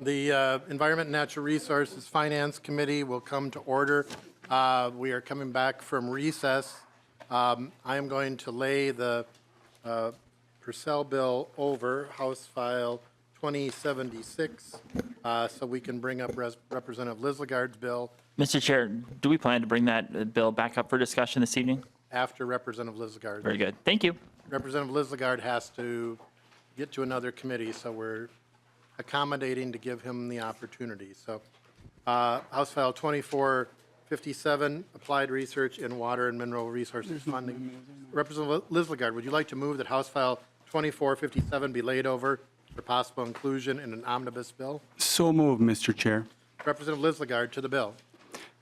The Environment and Natural Resources Finance Committee will come to order. We are coming back from recess. I am going to lay the Pursell bill over, House File 2076, so we can bring up Representative Lislegard's bill Mr. Chair, do we plan to bring that bill back up for discussion this evening? after Representative Lislegard. Very good. Thank you. Representative Lislegard has to get to another committee, so we're accommodating to give him the opportunity. So House File 2457, Applied Research in Water and Mineral Resources Funding. Representative Lislegard, would you like to move that House File 2457 be laid over for possible inclusion in an omnibus bill? So moved, Mr. Chair. Representative Lislegard to the bill.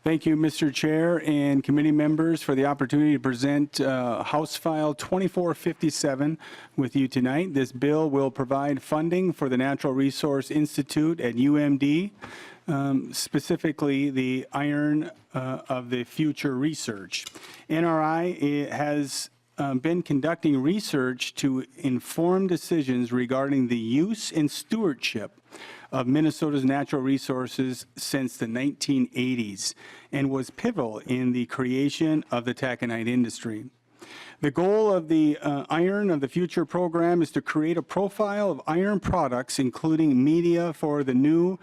Thank you, Mr. Chair and committee members, for the opportunity to present House File 2457 with you tonight. This bill will provide funding for the Natural Resource Institute at UMD, specifically the Iron of the Future research. NRI has been conducting research to inform decisions regarding the use and stewardship of Minnesota's natural resources since the 1980s and was pivotal in the creation of the taconite industry. The goal of the Iron of the Future program is to create a profile of iron products, including media for the new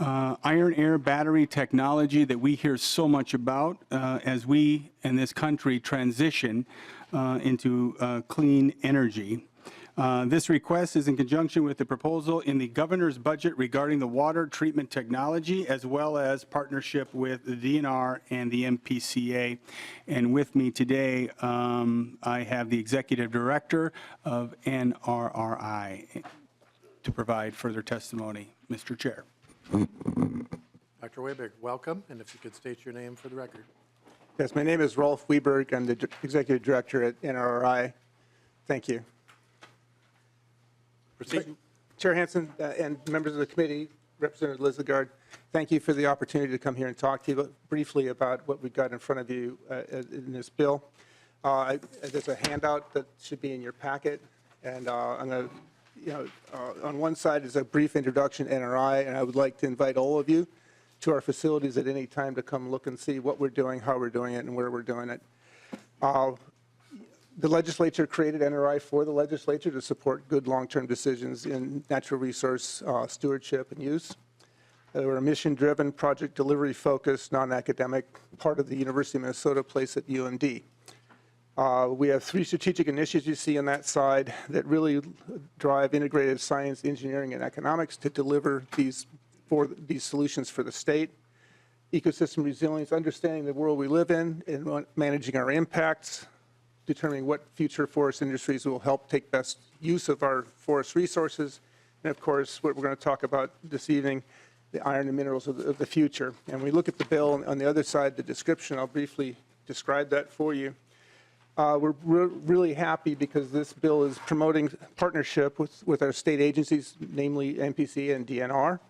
iron air battery technology that we hear so much about as we in this country transition into clean energy. This request is in conjunction with the proposal in the governor's budget regarding the water treatment technology, as well as partnership with the DNR and the MPCA. And with me today, I have the executive director of NRRI to provide further testimony. Mr. Chair. Dr. Freiberg, welcome, and if you could state your name for the record. Yes, my name is Rolf Freiberg. I'm the executive director at NRRI. Thank you. Proceed. Chair Hansen and members of the committee, Representative Lislegard, thank you for the opportunity to come here and talk to you briefly about what we've got in front of you in this bill. There's a handout that should be in your packet, and I'm going to, on one side is a brief introduction to NRI, and I would like to invite all of you to our facilities at any time to come look and see what we're doing, how we're doing it, and where we're doing it. The legislature created NRI for the legislature to support good long-term decisions in natural resource stewardship and use. We're a mission-driven, project delivery-focused, non-academic part of the University of Minnesota place at UMD. We have 3 strategic initiatives you see on that side that really drive integrated science, engineering, and economics to deliver these solutions for the state. Ecosystem resilience, understanding the world we live in and managing our impacts, determining what future forest industries will help take best use of our forest resources, and of course, what we're going to talk about this evening, the iron and minerals of the future. And we look at the bill on the other side, the description, I'll briefly describe that for you. We're really happy because this bill is promoting partnership with our state agencies, namely MPC and DNR,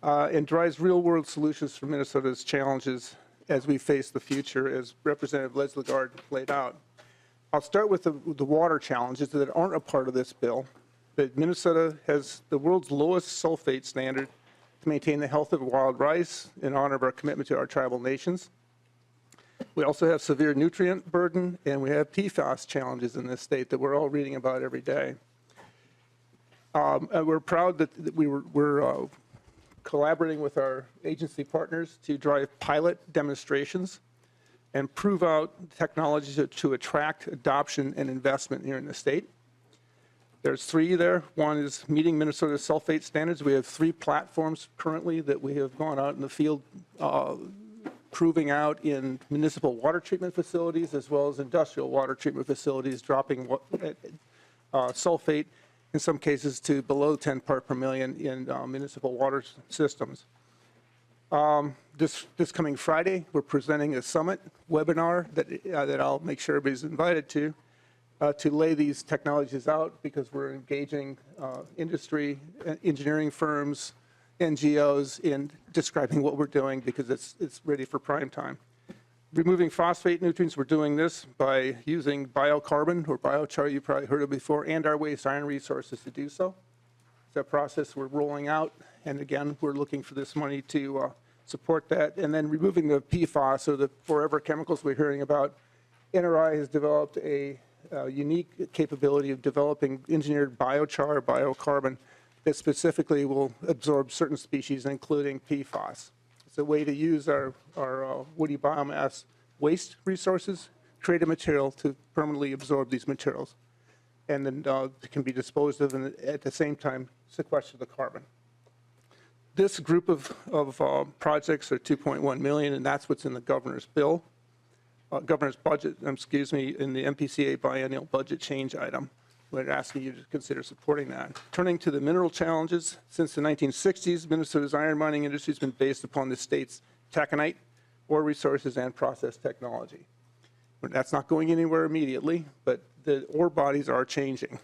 and drives real-world solutions for Minnesota's challenges as we face the future, as Representative Lislegard laid out. I'll start with the water challenges that aren't a part of this bill. But Minnesota has the world's lowest sulfate standard to maintain the health of wild rice in honor of our commitment to our tribal nations. We also have severe nutrient burden, and we have PFAS challenges in this state that we're all reading about every day. And we're proud that we're collaborating with our agency partners to drive pilot demonstrations and prove out technologies to attract adoption and investment here in the state. There's 3 there. One is meeting Minnesota sulfate standards. We have 3 platforms currently that we have gone out in the field proving out in municipal water treatment facilities as well as industrial water treatment facilities, dropping sulfate in some cases to below 10 part per million in municipal water systems. This coming Friday, we're presenting a summit webinar that I'll make sure everybody's invited to lay these technologies out, because we're engaging industry, engineering firms, NGOs in describing what we're doing, because it's ready for prime time. Removing phosphate nutrients, we're doing this by using biocarbon or biochar, you probably heard of before, and our waste iron resources to do so. It's a process we're rolling out, and again, we're looking for this money to support that. And then removing the PFAS, or the forever chemicals we're hearing about, NRI has developed a unique capability of developing engineered biochar, biocarbon, that specifically will absorb certain species, including PFAS. It's a way to use our woody biomass waste resources, create a material to permanently absorb these materials, and then it can be disposed of and at the same time sequester the carbon. This group of projects are 2.1 million, and that's what's in the governor's bill, governor's budget, excuse me, in the MPCA biennial budget change item. We're asking you to consider supporting that. Turning to the mineral challenges, since the 1960s, Minnesota's iron mining industry has been based upon the state's taconite, ore resources, and process technology. That's not going anywhere immediately, but the ore bodies are changing,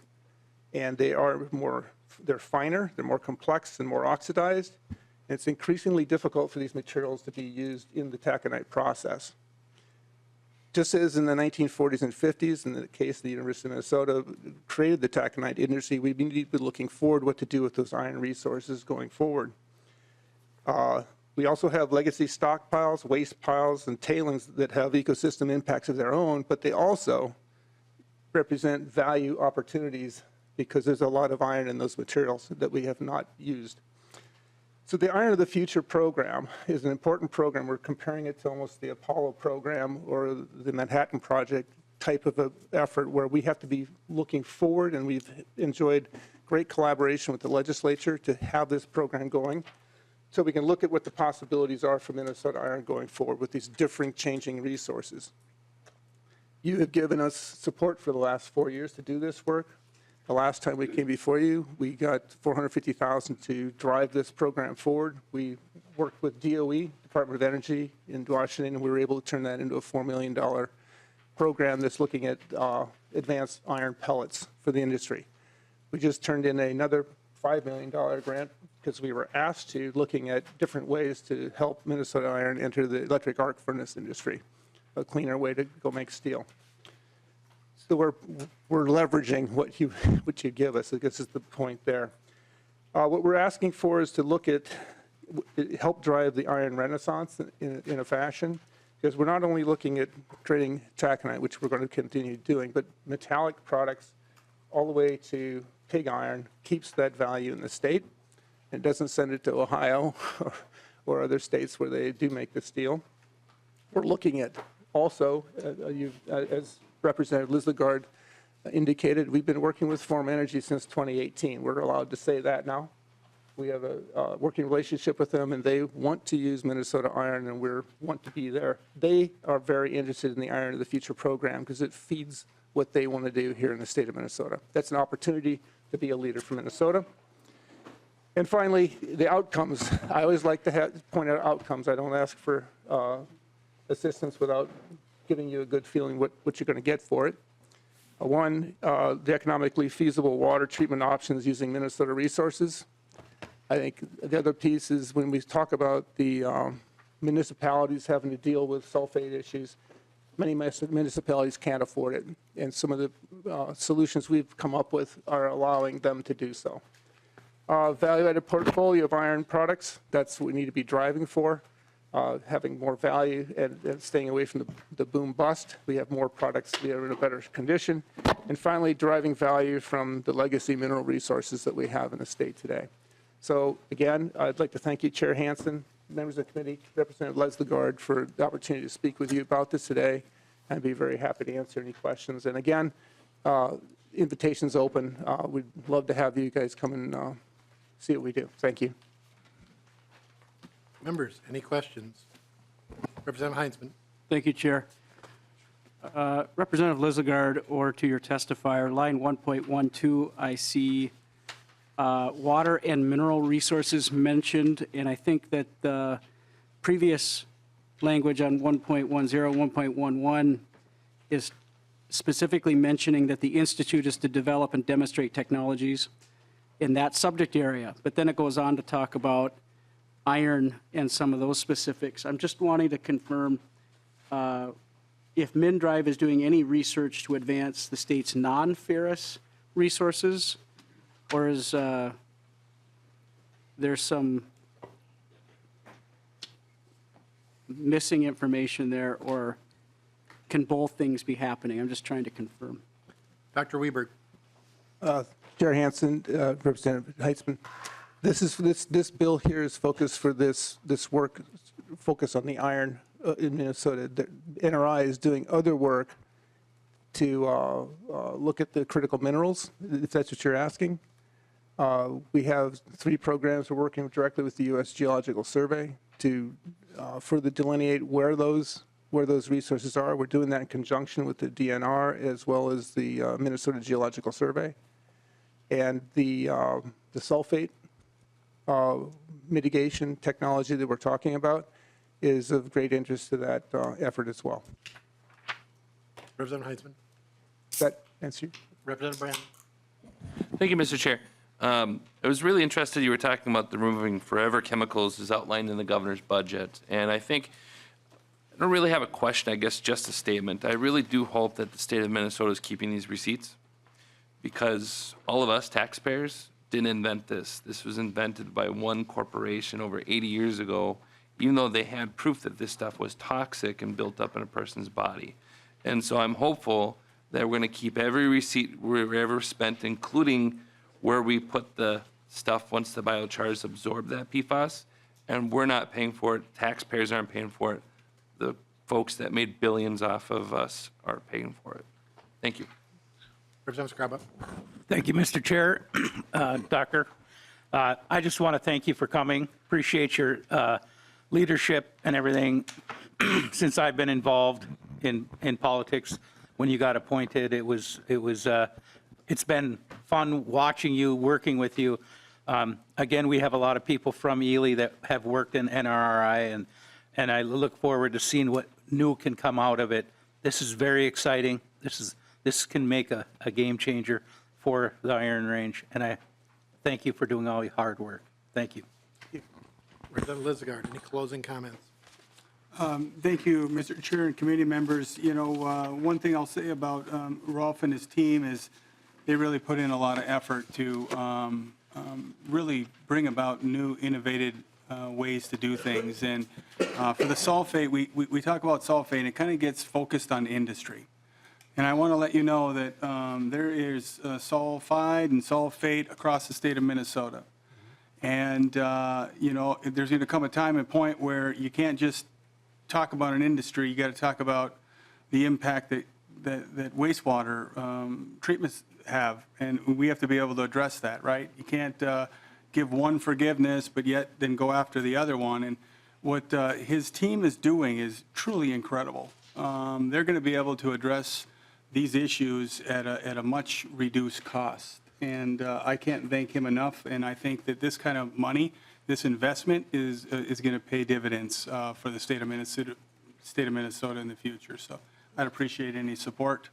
and they're finer, they're more complex and more oxidized, and it's increasingly difficult for these materials to be used in the taconite process. Just as in the 1940s and 50s, in the case of the University of Minnesota created the taconite industry, we need to be looking forward what to do with those iron resources going forward. We also have legacy stockpiles, waste piles, and tailings that have ecosystem impacts of their own, but they also represent value opportunities because there's a lot of iron in those materials that we have not used. So the Iron of the Future program is an important program. We're comparing it to almost the Apollo program or the Manhattan Project type of an effort where we have to be looking forward, and we've enjoyed great collaboration with the legislature to have this program going, so we can look at what the possibilities are for Minnesota Iron going forward with these different changing resources. You have given us support for the last 4 years to do this work. The last time we came before you, we got $450,000 to drive this program forward. We worked with DOE, Department of Energy in Washington, and we were able to turn that into a $4 million program that's looking at advanced iron pellets for the industry. We just turned in another $5 million grant because we were asked to, looking at different ways to help Minnesota Iron enter the electric arc furnace industry, a cleaner way to go make steel. So we're leveraging what you give us. I guess is the point there. What we're asking for is to look at, help drive the iron renaissance in a fashion, because we're not only looking at creating taconite, which we're going to continue doing, but metallic products all the way to pig iron keeps that value in the state. It doesn't send it to Ohio or other states where they do make the steel. We're looking at also, as Representative Lislegard indicated, we've been working with Form Energy since 2018. We're allowed to say that now. We have a working relationship with them, and they want to use Minnesota Iron, and we want to be there. They are very interested in the Iron of the Future program because it feeds what they want to do here in the state of Minnesota. That's an opportunity to be a leader for Minnesota. And finally, the outcomes. I always like to point out outcomes. I don't ask for assistance without giving you a good feeling what you're going to get for it. One, the economically feasible water treatment options using Minnesota resources. I think the other piece is when we talk about the municipalities having to deal with sulfate issues, many municipalities can't afford it, and some of the solutions we've come up with are allowing them to do so. Value-added portfolio of iron products, that's what we need to be driving for. Having more value and staying away from the boom bust. We have more products that are in a better condition. And finally, deriving value from the legacy mineral resources that we have in the state today. So again, I'd like to thank you, Chair Hansen, members of the committee, Representative Lislegard, for the opportunity to speak with you about this today. I'd be very happy to answer any questions. And again, invitation's open. We'd love to have you guys come and see what we do. Thank you. Members, any questions? Representative Heinzman. Thank you, Chair. Representative Lislegard, or to your testifier, line 1.12, I see water and mineral resources mentioned, and I think that the previous language on 1.10, 1.11 is specifically mentioning that the Institute is to develop and demonstrate technologies in that subject area. But then it goes on to talk about iron and some of those specifics. I'm just wanting to confirm if MnDrive is doing any research to advance the state's non-ferrous resources, or is there's some missing information there, or can both things be happening? I'm just trying to confirm. Dr. Weberg. Chair Hansen, Representative Heitzman, this bill here is focused for this work, focus on the iron in Minnesota. The NRI is doing other work to look at the critical minerals, if that's what you're asking. We have 3 programs. We're working directly with the U.S. Geological Survey to further delineate where those resources are. We're doing that in conjunction with the DNR as well as the Minnesota Geological Survey. And the sulfate mitigation technology that we're talking about is of great interest to that effort as well. Representative Heitzman. Does that answer you? Representative Brand. Thank you, Mr. Chair. I was really interested, you were talking about the removing forever chemicals as outlined in the governor's budget. And I think, I don't really have a question, I guess just a statement. I really do hope that the state of Minnesota is keeping these receipts, because all of us taxpayers didn't invent this. This was invented by one corporation over 80 years ago, even though they had proof that this stuff was toxic and built up in a person's body. And so I'm hopeful that we're going to keep every receipt wherever spent, including where we put the stuff once the biochars absorb that PFAS, and we're not paying for it. Taxpayers aren't paying for it. The folks that made billions off of us are paying for it. Thank you. Representative Scarba. Thank you, Mr. Chair. Doctor, I just want to thank you for coming. Appreciate your leadership and everything. Since I've been involved in politics, when you got appointed, it's been fun watching you, working with you. Again, we have a lot of people from Ely that have worked in NRRI, and I look forward to seeing what new can come out of it. This is very exciting. This can make a game changer for the Iron Range, and I thank you for doing all your hard work. Thank you. Representative Lislegard, any closing comments? Thank you, Mr. Chair and committee members. You know, one thing I'll say about Rolf and his team is they really put in a lot of effort to really bring about new, innovative ways to do things. And for the sulfate, we talk about sulfate, and it kind of gets focused on industry. And I want to let you know that there is sulfide and sulfate across the state of Minnesota. And, you know, there's going to come a time and point where you can't just talk about an industry. You got to talk about the impact that wastewater treatments have. And we have to be able to address that, right? You can't give one forgiveness, but yet then go after the other one. And what his team is doing is truly incredible. They're going to be able to address these issues at a much reduced cost. And I can't thank him enough. And I think that this kind of money, this investment is going to pay dividends for the state of Minnesota in the future. So I'd appreciate any support.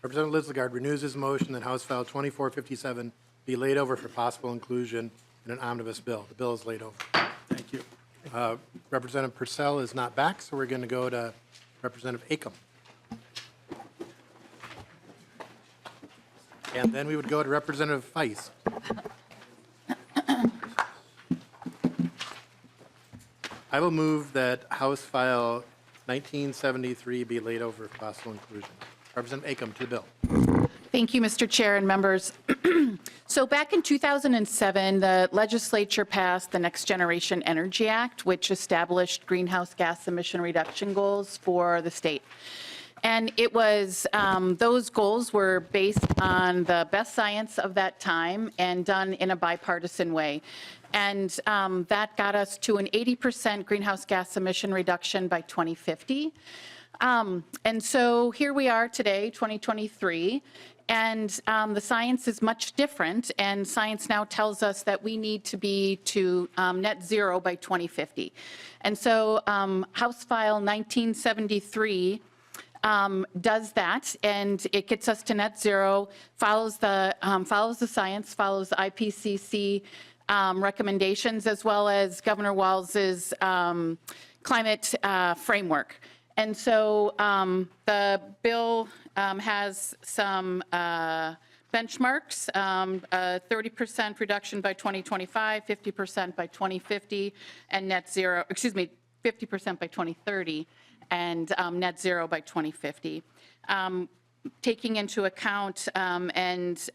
Representative Lislegard renews his motion that House File 2457 be laid over for possible inclusion in an omnibus bill. The bill is laid over. Thank you. Representative Pursell is not back, so we're going to go to Representative Acomb. And then we would go to Representative Feist. I will move that House File 1973 be laid over for possible inclusion. Representative Acomb to the bill. Thank you, Mr. Chair and members. So back in 2007, the legislature passed the Next Generation Energy Act, which established greenhouse gas emission reduction goals for the state. And it was, those goals were based on the best science of that time and done in a bipartisan way. And that got us to an 80% greenhouse gas emission reduction by 2050. And so here we are today, 2023, and the science is much different, and science now tells us that we need to be to net zero by 2050. And so House File 1973 does that, and it gets us to net zero, follows the science, follows the IPCC recommendations, as well as Governor Walls's climate framework. And so the bill has some benchmarks, 30% reduction by 2025, 50% by 2050, and net zero, 50% by 2030, and net zero by 2050. Taking into account and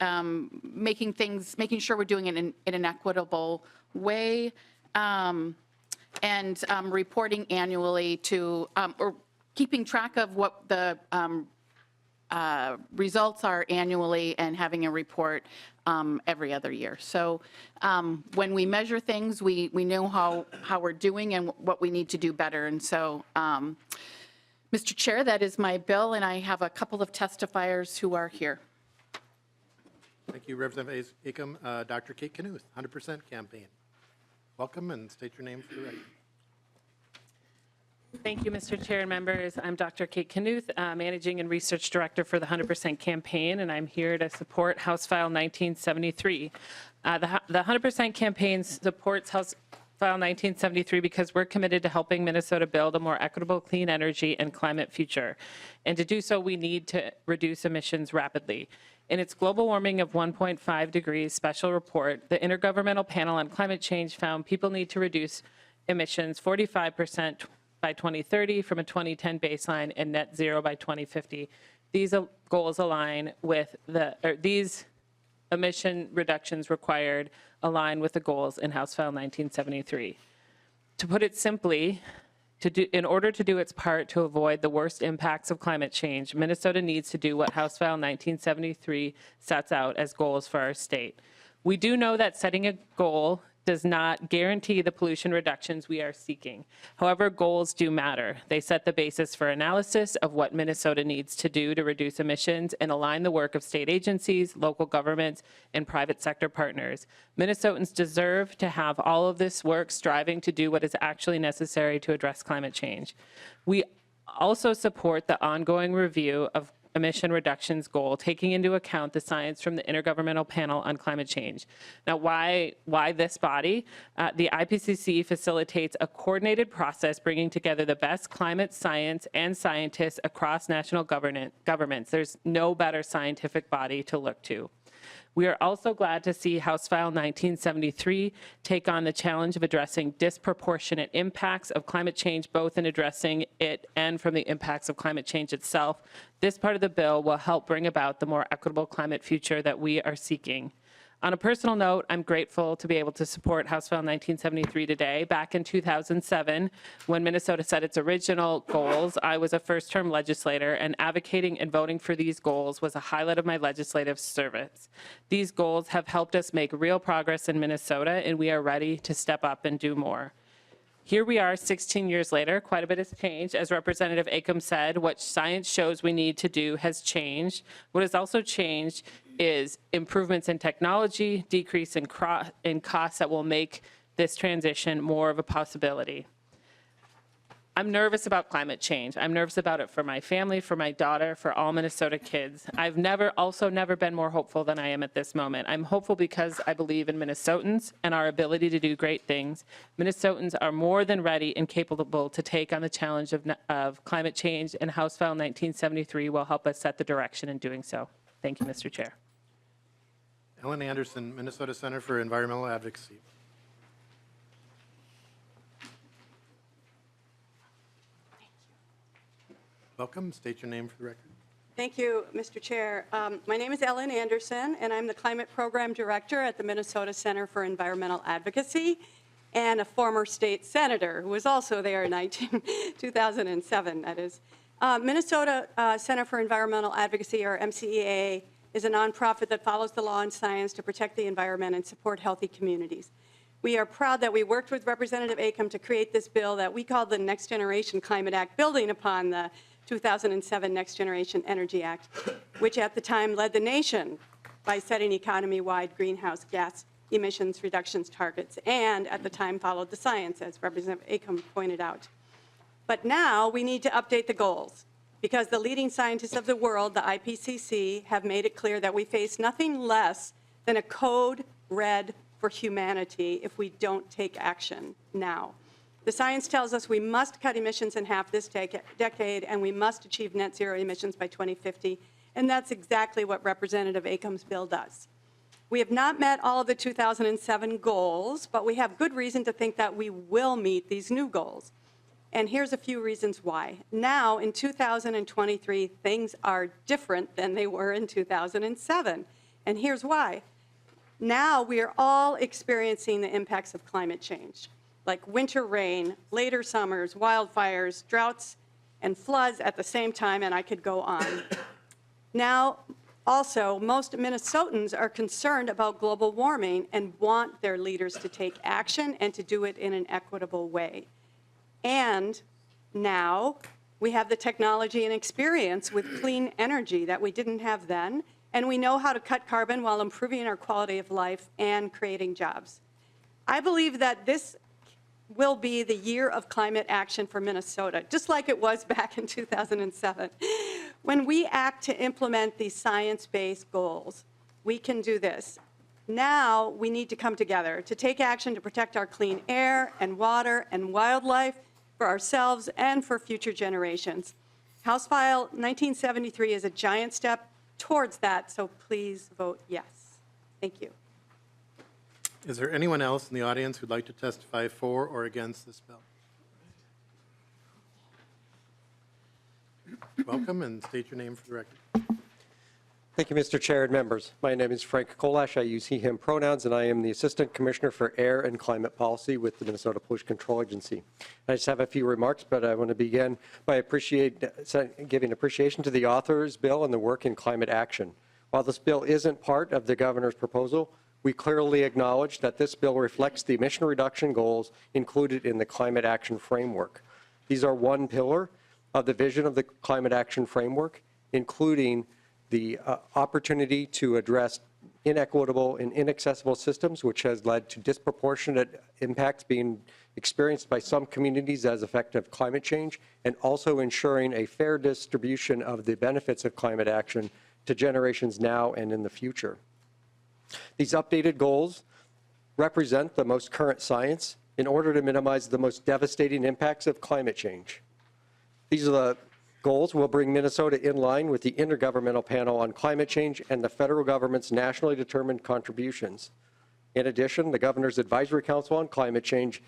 making sure we're doing it in an equitable way, and reporting annually to, or keeping track of what the results are annually and having a report every other year. So when we measure things, we know how we're doing and what we need to do better. And so, Mr. Chair, that is my bill, and I have a couple of testifiers who are here. Thank you, Representative Acomb. Dr. Kate Knuth, 100% campaign. Welcome, and state your name for the record. Thank you, Mr. Chair and members. I'm Dr. Kate Knuth, Managing and Research Director for the 100% Campaign, and I'm here to support House File 1973. The 100% Campaign supports House File 1973 because we're committed to helping Minnesota build a more equitable, clean energy and climate future. And to do so, we need to reduce emissions rapidly. In its global warming of 1.5 degrees special report, the Intergovernmental Panel on Climate Change found people need to reduce emissions 45% by 2030 from a 2010 baseline and net zero by 2050. These goals align with these emission reductions required align with the goals in House File 1973. To put it simply, in order to do its part to avoid the worst impacts of climate change, Minnesota needs to do what House File 1973 sets out as goals for our state. We do know that setting a goal does not guarantee the pollution reductions we are seeking. However, goals do matter. They set the basis for analysis of what Minnesota needs to do to reduce emissions and align the work of state agencies, local governments, and private sector partners. Minnesotans deserve to have all of this work striving to do what is actually necessary to address climate change. We also support the ongoing review of emission reductions goal, taking into account the science from the Intergovernmental Panel on Climate Change. Now, why this body? The IPCC facilitates a coordinated process bringing together the best climate science and scientists across national governments. There's no better scientific body to look to. We are also glad to see House File 1973 take on the challenge of addressing disproportionate impacts of climate change, both in addressing it and from the impacts of climate change itself. This part of the bill will help bring about the more equitable climate future that we are seeking. On a personal note, I'm grateful to be able to support House File 1973 today. Back in 2007, when Minnesota set its original goals, I was a first-term legislator, and advocating and voting for these goals was a highlight of my legislative service. These goals have helped us make real progress in Minnesota, and we are ready to step up and do more. Here we are 16 years later. Quite a bit has changed. As Representative Acomb said, what science shows we need to do has changed. What has also changed is improvements in technology, decrease in costs that will make this transition more of a possibility. I'm nervous about climate change. I'm nervous about it for my family, for my daughter, for all Minnesota kids. I've never been more hopeful than I am at this moment. I'm hopeful because I believe in Minnesotans and our ability to do great things. Minnesotans are more than ready and capable to take on the challenge of climate change, and House File 1973 will help us set the direction in doing so. Thank you, Mr. Chair. Ellen Anderson, Minnesota Center for Environmental Advocacy. Welcome. State your name for the record. Thank you, Mr. Chair. My name is Ellen Anderson, and I'm the Climate Program Director at the Minnesota Center for Environmental Advocacy, and a former state senator who was also there in 2007, that is. Minnesota Center for Environmental Advocacy, or MCEA, is a nonprofit that follows the law and science to protect the environment and support healthy communities. We are proud that we worked with Representative Acomb to create this bill that we call the Next Generation Climate Act, building upon the 2007 Next Generation Energy Act, which at the time led the nation by setting economy-wide greenhouse gas emissions reductions targets, and at the time followed the science, as Representative Acomb pointed out. But now we need to update the goals, because the leading scientists of the world, the IPCC, have made it clear that we face nothing less than a code red for humanity if we don't take action now. The science tells us we must cut emissions in half this decade, and we must achieve net zero emissions by 2050. And that's exactly what Representative Acomb's bill does. We have not met all of the 2007 goals, but we have good reason to think that we will meet these new goals. And here's a few reasons why. Now, in 2023, things are different than they were in 2007. And here's why. Now we are all experiencing the impacts of climate change, like winter rain, later summers, wildfires, droughts, and floods at the same time, and I could go on. Now, also, most Minnesotans are concerned about global warming and want their leaders to take action and to do it in an equitable way. And now we have the technology and experience with clean energy that we didn't have then, and we know how to cut carbon while improving our quality of life and creating jobs. I believe that this will be the year of climate action for Minnesota, just like it was back in 2007. When we act to implement these science-based goals, we can do this. Now we need to come together to take action to protect our clean air and water and wildlife for ourselves and for future generations. House File 1973 is a giant step towards that, so please vote yes. Thank you. Is there anyone else in the audience who'd like to testify for or against this bill? Welcome, and state your name for the record. Thank you, Mr. Chair and members. My name is Frank Kolash. I use he, him pronouns, and I am the Assistant Commissioner for Air and Climate Policy with the Minnesota Pollution Control Agency. I just have a few remarks, but I want to begin by giving appreciation to the author's bill and the work in climate action. While this bill isn't part of the governor's proposal, we clearly acknowledge that this bill reflects the emission reduction goals included in the climate action framework. These are one pillar of the vision of the climate action framework, including the opportunity to address inequitable and inaccessible systems, which has led to disproportionate impacts being experienced by some communities as effect of climate change, and also ensuring a fair distribution of the benefits of climate action to generations now and in the future. These updated goals represent the most current science in order to minimize the most devastating impacts of climate change. These are the goals will bring Minnesota in line with the Intergovernmental Panel on Climate Change and the federal government's nationally determined contributions. In addition, the Governor's Advisory Council on Climate Change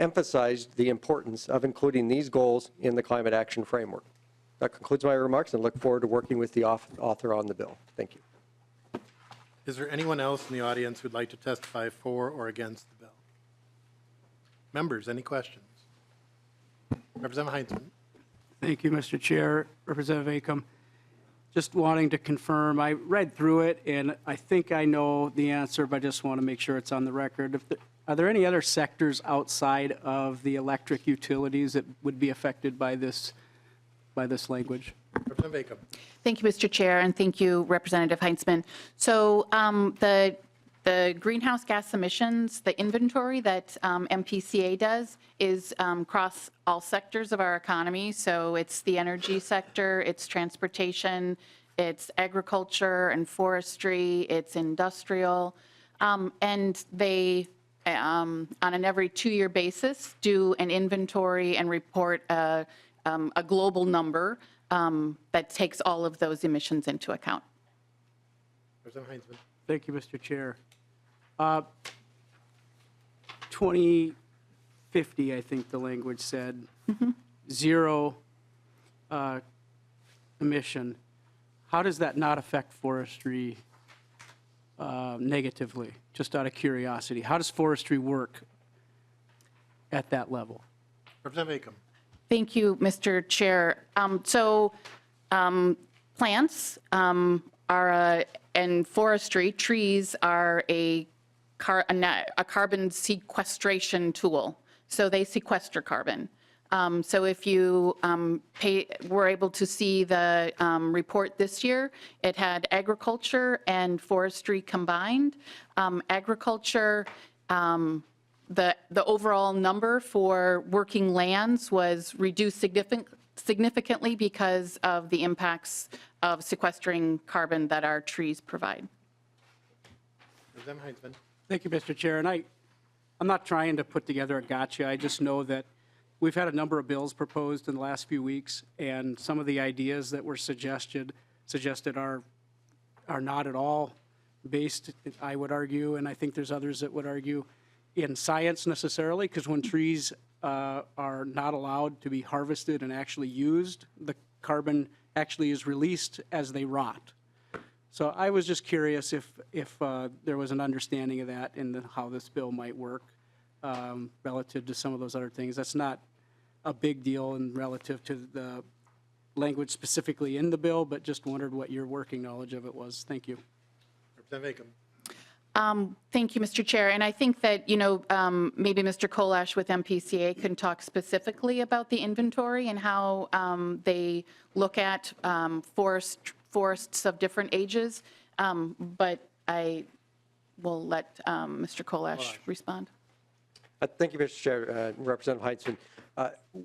emphasized the importance of including these goals in the climate action framework. That concludes my remarks, and look forward to working with the author on the bill. Thank you. Is there anyone else in the audience who'd like to testify for or against the bill? Members, any questions? Representative Hansen. Thank you, Mr. Chair. Representative Acomb, just wanting to confirm, I read through it, and I think I know the answer, but I just want to make sure it's on the record. Are there any other sectors outside of the electric utilities that would be affected by this language? Representative Acomb. Thank you, Mr. Chair, and thank you, Representative Heintzman. So the greenhouse gas emissions, the inventory that MPCA does is across all sectors of our economy. So it's the energy sector, it's transportation, it's agriculture and forestry, it's industrial. And they, on an every 2-year basis, do an inventory and report a global number that takes all of those emissions into account. Representative Heintzman. Thank you, Mr. Chair. 2050, I think the language said, zero emission. How does that not affect forestry negatively? Just out of curiosity, how does forestry work at that level? Representative Acomb. Thank you, Mr. Chair. Plants are, and forestry, trees are a carbon sequestration tool. So they sequester carbon. So if you were able to see the report this year, it had agriculture and forestry combined. Agriculture, the overall number for working lands was reduced significantly because of the impacts of sequestering carbon that our trees provide. Representative Heintzman. Thank you, Mr. Chair. And I'm not trying to put together a gotcha. I just know that we've had a number of bills proposed in the last few weeks, and some of the ideas that were suggested suggested are not at all based, I would argue, and I think there's others that would argue, in science necessarily, because when trees are not allowed to be harvested and actually used, the carbon actually is released as they rot. So I was just curious if there was an understanding of that and how this bill might work relative to some of those other things. That's not a big deal in relative to the language specifically in the bill, but just wondered what your working knowledge of it was. Thank you. Representative Acomb. Thank you, Mr. Chair. And I think that, maybe Mr. Kolash with MPCA can talk specifically about the inventory and how they look at forests of different ages. But I will let Mr. Kolash respond. Thank you, Mr. Chair. Representative Heinzen.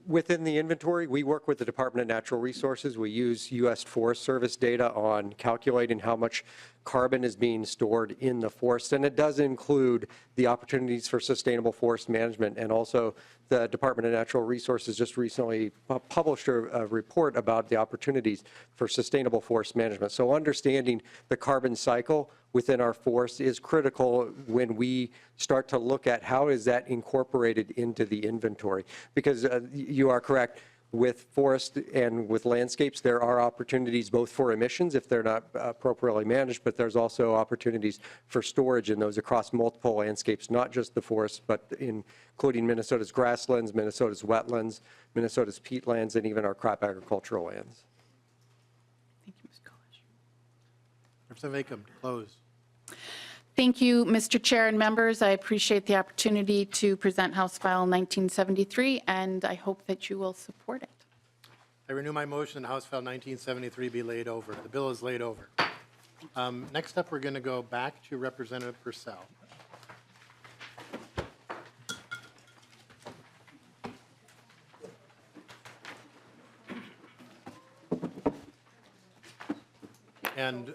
Within the inventory, we work with the Department of Natural Resources. We use U.S. Forest Service data on calculating how much carbon is being stored in the forest, and it does include the opportunities for sustainable forest management. And also, the Department of Natural Resources just recently published a report about the opportunities for sustainable forest management. So understanding the carbon cycle within our forest is critical when we start to look at how is that incorporated into the inventory. Because you are correct, with forest and with landscapes, there are opportunities both for emissions if they're not appropriately managed, but there's also opportunities for storage in those across multiple landscapes, not just the forest, but including Minnesota's grasslands, Minnesota's wetlands, Minnesota's peatlands, and even our crop agricultural lands. Thank you, Mr. Kolash. Representative Acomb, to close. Thank you, Mr. Chair and members. I appreciate the opportunity to present House File 1973, and I hope that you will support it. I renew my motion that House File 1973 be laid over. The bill is laid over. Next up, we're going to go back to Representative Pursell. And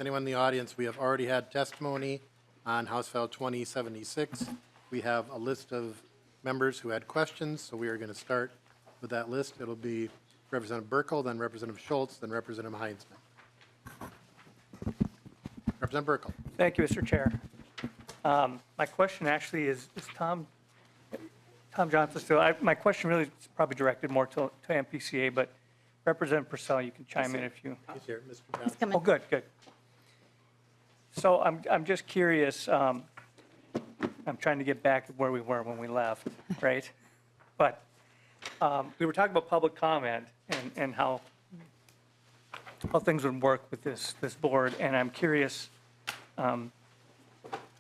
anyone in the audience, we have already had testimony on House File 2076. We have a list of members who had questions, so we are going to start with that list. It'll be Representative Burkle, then Representative Schultz, then Representative Heinzman. Representative Burkle. Thank you, Mr. Chair. My question actually is Tom Johnson still? My question really is probably directed more to MPCA, but Representative Pursell, you can chime in if you. He's here, Mr. Johnson. Oh, good, good. So I'm just curious. I'm trying to get back to where we were when we left, right? But we were talking about public comment and how things would work with this board, and I'm curious how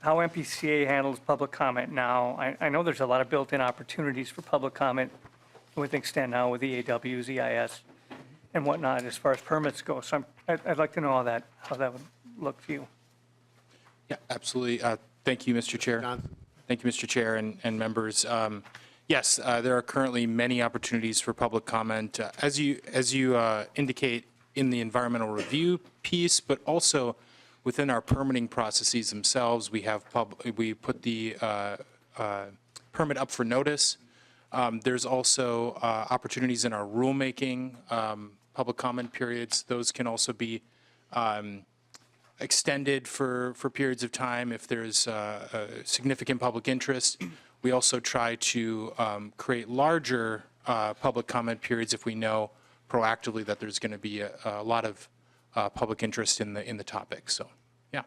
MPCA handles public comment now. I know there's a lot of built-in opportunities for public comment with extent now with EAWs, EIS, and whatnot as far as permits go. So I'd like to know how that would look for you. Yeah, absolutely. Thank you, Mr. Chair. Johnson. Thank you, Mr. Chair and members. Yes, there are currently many opportunities for public comment, as you indicate in the environmental review piece, but also within our permitting processes themselves. We put the permit up for notice. There's also opportunities in our rulemaking, public comment periods. Those can also be extended for periods of time if there's significant public interest. We also try to create larger public comment periods if we know proactively that there's going to be a lot of public interest in the topic. So, yeah.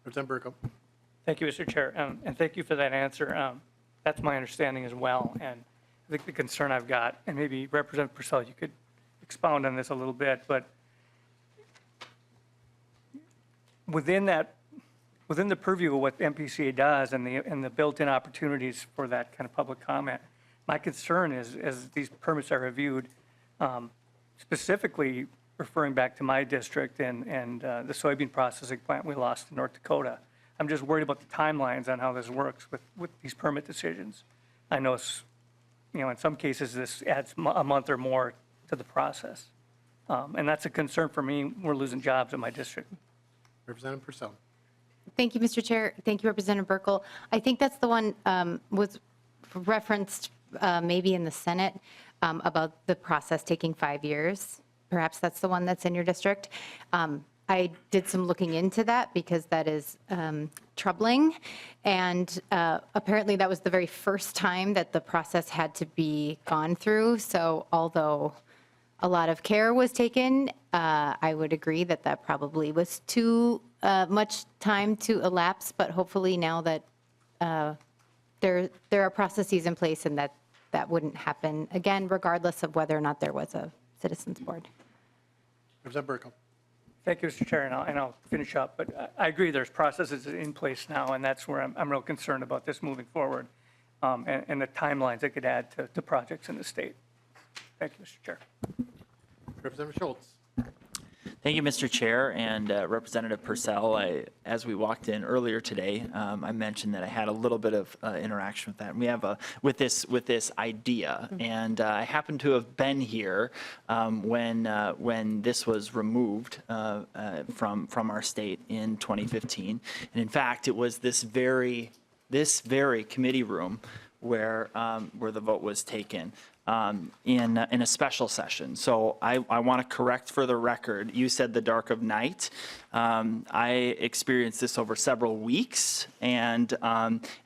Representative Burkle. Thank you, Mr. Chair, and thank you for that answer. That's my understanding as well, and I think the concern I've got, and maybe Representative Pursell, you could expound on this a little bit, but within the purview of what MPCA does and the built-in opportunities for that kind of public comment, my concern is, as these permits are reviewed, specifically referring back to my district and the soybean processing plant we lost in North Dakota, I'm just worried about the timelines on how this works with these permit decisions. I know it's, in some cases this adds a month or more to the process. And that's a concern for me. We're losing jobs in my district. Representative Pursell. Thank you, Mr. Chair. Thank you, Representative Burkle. I think that's the one was referenced maybe in the Senate about the process taking 5 years. perhaps that's the one that's in your district. I did some looking into that because that is troubling. And apparently that was the very first time that the process had to be gone through. So although a lot of care was taken, I would agree that that probably was too much time to elapse. But hopefully now that there are processes in place and that wouldn't happen again, regardless of whether or not there was a citizens board. Representative Burkle. Thank you, Mr. Chair, and I'll finish up. But I agree, there's processes in place now, and that's where I'm real concerned about this moving forward, and the timelines it could add to projects in the state. Thank you, Mr. Chair. Representative Schultz. Thank you, Mr. Chair, and Representative Pursell. As we walked in earlier today, I mentioned that I had a little bit of interaction with that. And we have with this idea, and I happen to have been here when this was removed from our state in 2015. And in fact, it was this very committee room where the vote was taken. In a special session. So I want to correct for the record, you said the dark of night. I experienced this over several weeks, and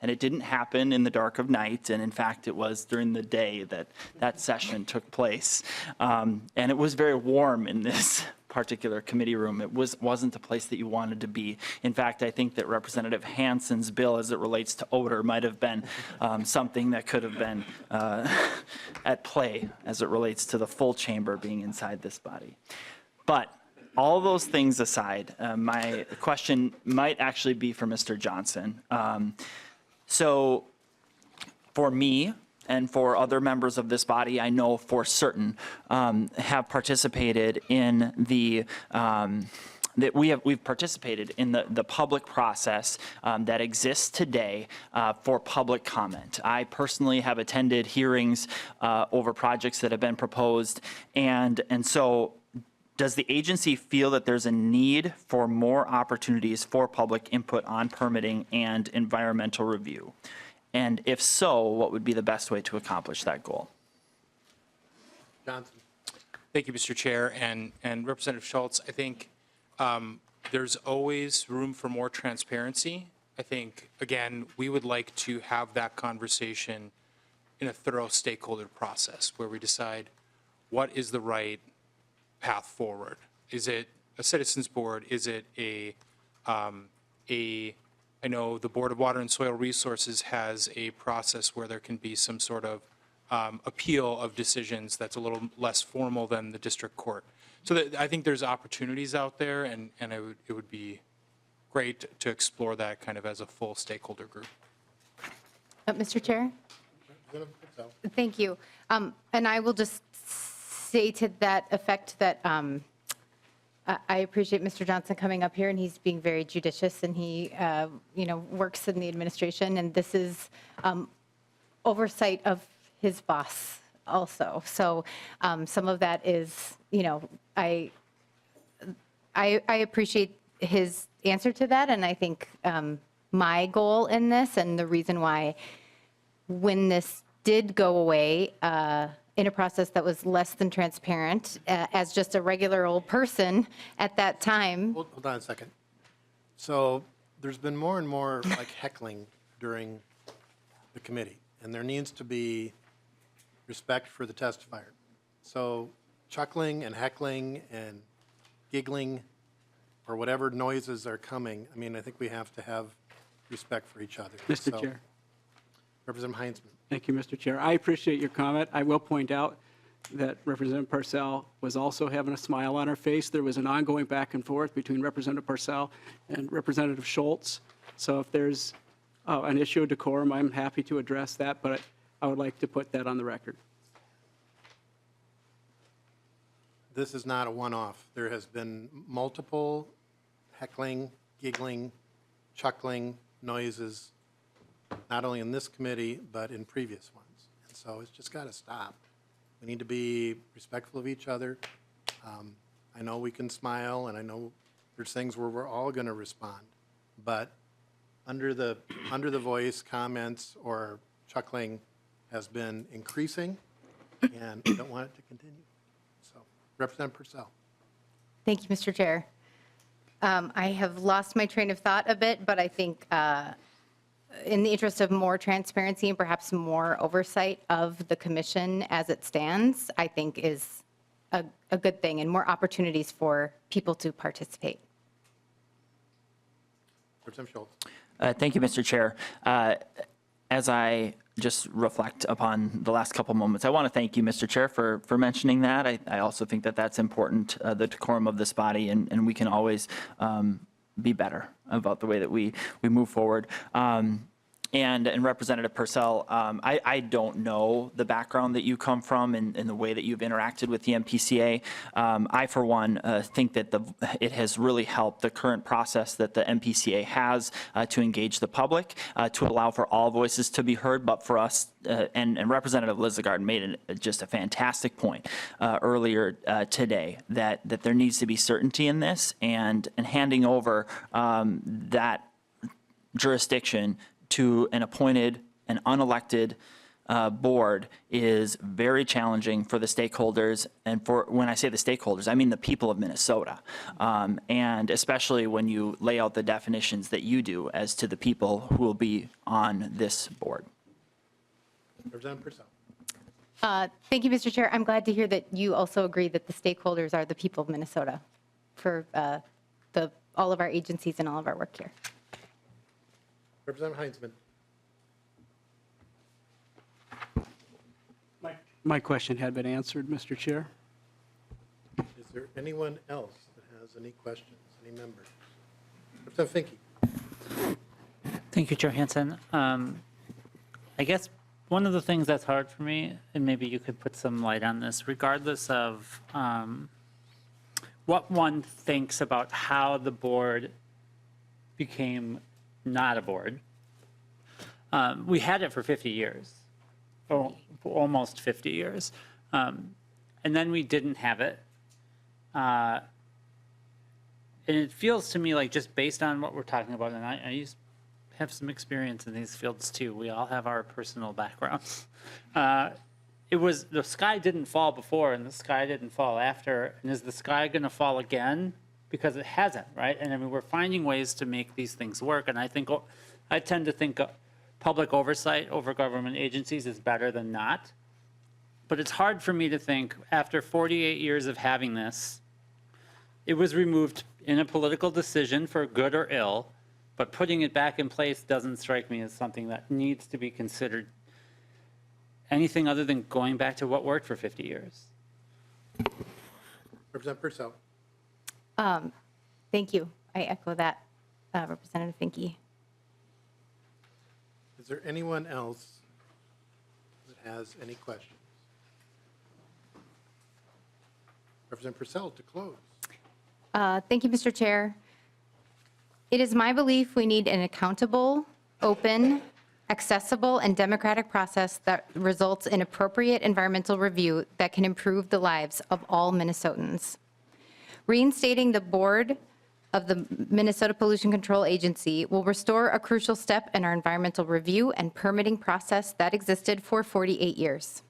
it didn't happen in the dark of night, and in fact it was during the day that session took place. And it was very warm in this particular committee room. It wasn't a place that you wanted to be. In fact, I think that Representative Hansen's bill as it relates to odor might have been something that could have been at play as it relates to the full chamber being inside this body. But all those things aside, my question might actually be for Mr. Johnson. So for me, and for other members of this body, I know for certain, have participated in we've participated in the public process that exists today for public comment. I personally have attended hearings over projects that have been proposed, and so does the agency feel that there's a need for more opportunities for public input on permitting and environmental review? And if so, what would be the best way to accomplish that goal? Johnson. Thank you, Mr. Chair. And Representative Schultz, I think there's always room for more transparency. I think, again, we would like to have that conversation in a thorough stakeholder process where we decide what is the right path forward. Is it a citizens board? Is it I know the Board of Water and Soil Resources has a process where there can be some sort of appeal of decisions that's a little less formal than the district court. So I think there's opportunities out there, and it would be great to explore that kind of as a full stakeholder group. Mr. Chair? Thank you. And I will just say to that effect that I appreciate Mr. Johnson coming up here, and he's being very judicious, and he, works in the administration, and this is oversight of his boss also. So some of that is, I appreciate his answer to that, and I think my goal in this and the reason why when this did go away, in a process that was less than transparent, as just a regular old person at that time. Hold on a second. So there's been more and more like heckling during the committee, and there needs to be respect for the testifier. So chuckling and heckling and giggling or whatever noises are coming, I mean, I think we have to have respect for each other. Mr. Chair. Representative Heinzman. Thank you, Mr. Chair. I appreciate your comment. I will point out that Representative Pursell was also having a smile on her face. There was an ongoing back and forth between Representative Pursell and Representative Schultz. So if there's an issue of decorum, I'm happy to address that, but I would like to put that on the record. This is not a one-off. There has been multiple heckling, giggling, chuckling noises, not only in this committee, but in previous ones. And so it's just got to stop. We need to be respectful of each other. I know we can smile, and I know there's things where we're all going to respond, but under the voice, comments or chuckling has been increasing, and we don't want it to continue. So, Representative Pursell. Thank you, Mr. Chair. I have lost my train of thought a bit, but I think in the interest of more transparency and perhaps more oversight of the commission as it stands, I think is a good thing, and more opportunities for people to participate. Representative Schultz. Thank you, Mr. Chair. As I just reflect upon the last couple moments, I want to thank you, Mr. Chair, for mentioning that. I also think that that's important, the decorum of this body, and we can always be better about the way that we move forward. And Representative Pursell, I don't know the background that you come from and the way that you've interacted with the MPCA. I, for one, think that it has really helped the current process that the MPCA has to engage the public, to allow for all voices to be heard, but for us, and Representative Lislegard made just a fantastic point earlier today, that there needs to be certainty in this, and handing over that jurisdiction to an appointed and unelected board is very challenging for the stakeholders. And for when I say the stakeholders, I mean the people of Minnesota. And especially when you lay out the definitions that you do as to the people who will be on this board. Representative Pursell. Thank you, Mr. Chair. I'm glad to hear that you also agree that the stakeholders are the people of Minnesota for all of our agencies and all of our work here. Representative Heinzman. My question had been answered, Mr. Chair. Is there anyone else that has any questions, any members? Representative Finke. Thank you, Chair Hansen. I guess one of the things that's hard for me, and maybe you could put some light on this, regardless of what one thinks about how the board became not a board. We had it for 50 years, or almost 50 years. And then we didn't have it. And it feels to me like, just based on what we're talking about, and I have some experience in these fields too. We all have our personal backgrounds. The sky didn't fall before and the sky didn't fall after. And is the sky going to fall again? Because it hasn't, right? And I mean, we're finding ways to make these things work. And I tend to think public oversight over government agencies is better than not. But it's hard for me to think, after 48 years of having this, it was removed in a political decision for good or ill, but putting it back in place doesn't strike me as something that needs to be considered anything other than going back to what worked for 50 years. Representative Pursell. Thank you. I echo that, Representative Finke. Is there anyone else that has any questions? Representative Pursell to close. Thank you, Mr. Chair. It is my belief we need an accountable, open, accessible, and democratic process that results in appropriate environmental review that can improve the lives of all Minnesotans. Reinstating the board of the Minnesota Pollution Control Agency will restore a crucial step in our environmental review and permitting process that existed for 48 years.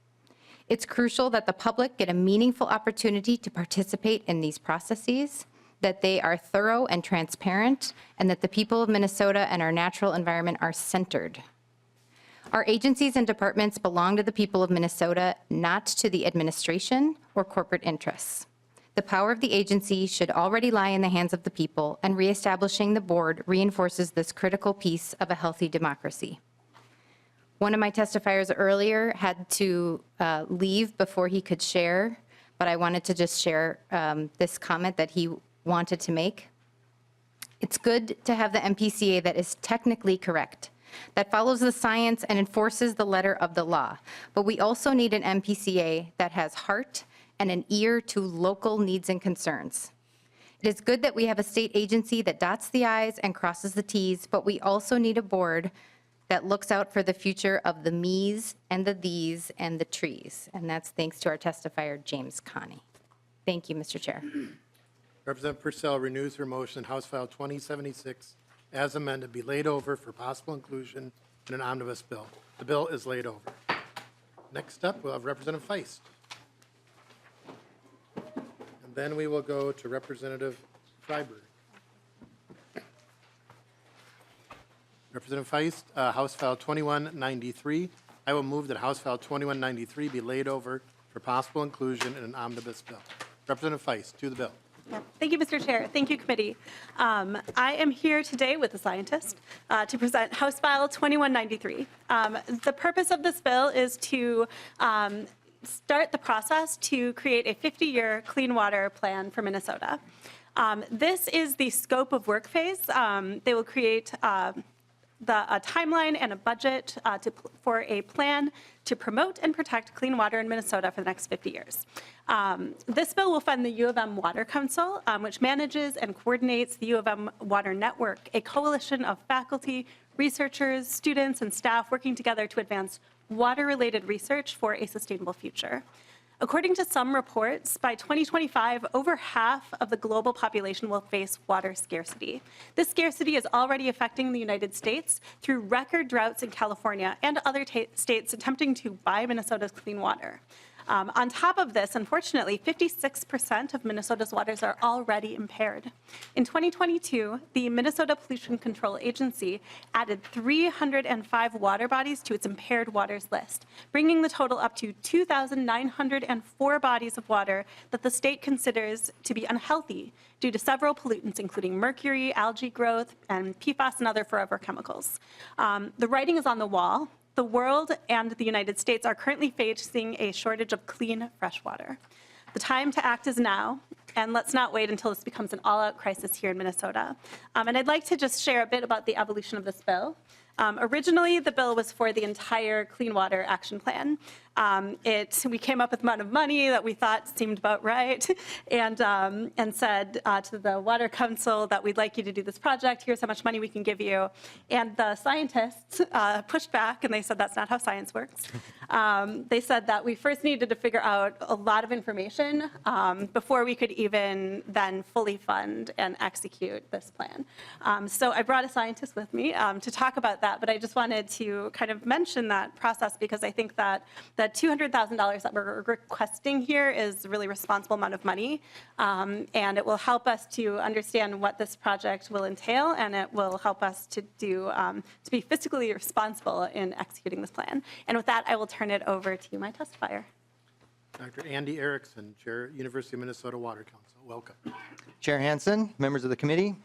It's crucial that the public get a meaningful opportunity to participate in these processes, that they are thorough and transparent, and that the people of Minnesota and our natural environment are centered. Our agencies and departments belong to the people of Minnesota, not to the administration or corporate interests. The power of the agency should already lie in the hands of the people, and reestablishing the board reinforces this critical piece of a healthy democracy. One of my testifiers earlier had to leave before he could share, but I wanted to just share this comment that he wanted to make. It's good to have the MPCA that is technically correct, that follows the science and enforces the letter of the law, but we also need an MPCA that has heart and an ear to local needs and concerns. It is good that we have a state agency that dots the i's and crosses the t's, but we also need a board that looks out for the future of the me's and the the's and the trees. And that's thanks to our testifier, James Connie. Thank you, Mr. Chair. Representative Pursell renews her motion, House File 2076, as amended, be laid over for possible inclusion in an omnibus bill. The bill is laid over. Next up, we'll have Representative Feist. Then we will go to Representative Freiberg. Representative Feist, House File 2193. I will move that House File 2193 be laid over for possible inclusion in an omnibus bill. Representative Feist, to the bill. Thank you, Mr. Chair. Thank you, committee. I am here today with a scientist to present House File 2193. The purpose of this bill is to start the process to create a 50-year clean water plan for Minnesota. This is the scope of work phase. They will create a timeline and a budget for a plan to promote and protect clean water in Minnesota for the next 50 years. This bill will fund the U of M Water Council, which manages and coordinates the U of M Water Network, a coalition of faculty, researchers, students, and staff working together to advance water-related research for a sustainable future. According to some reports, by 2025, over half of the global population will face water scarcity. This scarcity is already affecting the United States through record droughts in California and other states attempting to buy Minnesota's clean water. On top of this, unfortunately, 56% of Minnesota's waters are already impaired. In 2022, the Minnesota Pollution Control Agency added 305 water bodies to its impaired waters list, bringing the total up to 2,904 bodies of water that the state considers to be unhealthy due to several pollutants, including mercury, algae growth, and PFAS and other forever chemicals. The writing is on the wall. The world and the United States are currently facing a shortage of clean, fresh water. The time to act is now, and let's not wait until this becomes an all-out crisis here in Minnesota. And I'd like to just share a bit about the evolution of this bill. Originally, the bill was for the entire Clean Water Action Plan. We came up with amount of money that we thought seemed about right, and said to the Water Council that we'd like you to do this project. Here's how much money we can give you. And the scientists pushed back, and they said that's not how science works. They said that we first needed to figure out a lot of information before we could even then fully fund and execute this plan. So I brought a scientist with me to talk about that, but I just wanted to kind of mention that process because I think that the $200,000 that we're requesting here is a really responsible amount of money, and it will help us to understand what this project will entail, and it will help us to be fiscally responsible in executing this plan. And with that, I will turn it over to my testifier. Dr. Andy Erickson, Chair, University of Minnesota Water Council. Welcome. Chair Hansen, members of the committee,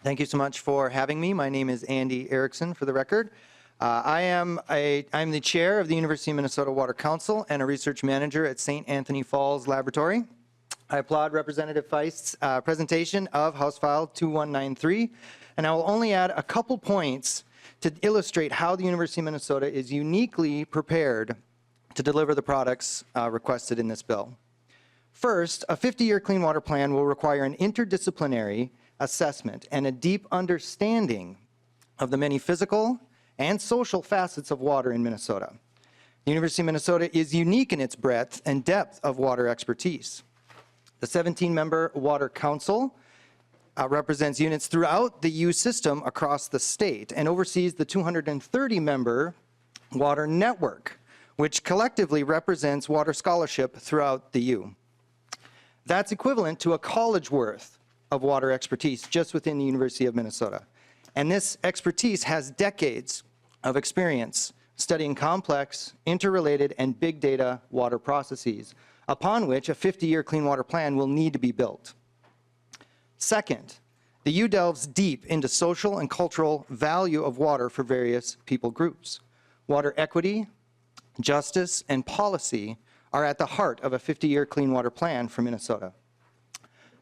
thank you so much for having me. My name is Andy Erickson, for the record. I'm the chair of the University of Minnesota Water Council and a research manager at St. Anthony Falls Laboratory. I applaud Representative Feist's presentation of House File 2193, and I will only add a couple points to illustrate how the University of Minnesota is uniquely prepared to deliver the products requested in this bill. First, a 50-year clean water plan will require an interdisciplinary assessment and a deep understanding of the many physical and social facets of water in Minnesota. The University of Minnesota is unique in its breadth and depth of water expertise. The 17-member Water Council represents units throughout the U system across the state and oversees the 230-member Water Network, which collectively represents water scholarship throughout the U. That's equivalent to a college worth of water expertise just within the University of Minnesota. And this expertise has decades of experience studying complex, interrelated, and big data water processes, upon which a 50-year clean water plan will need to be built. Second, the U delves deep into social and cultural value of water for various people groups. Water equity, justice, and policy are at the heart of a 50-year clean water plan for Minnesota.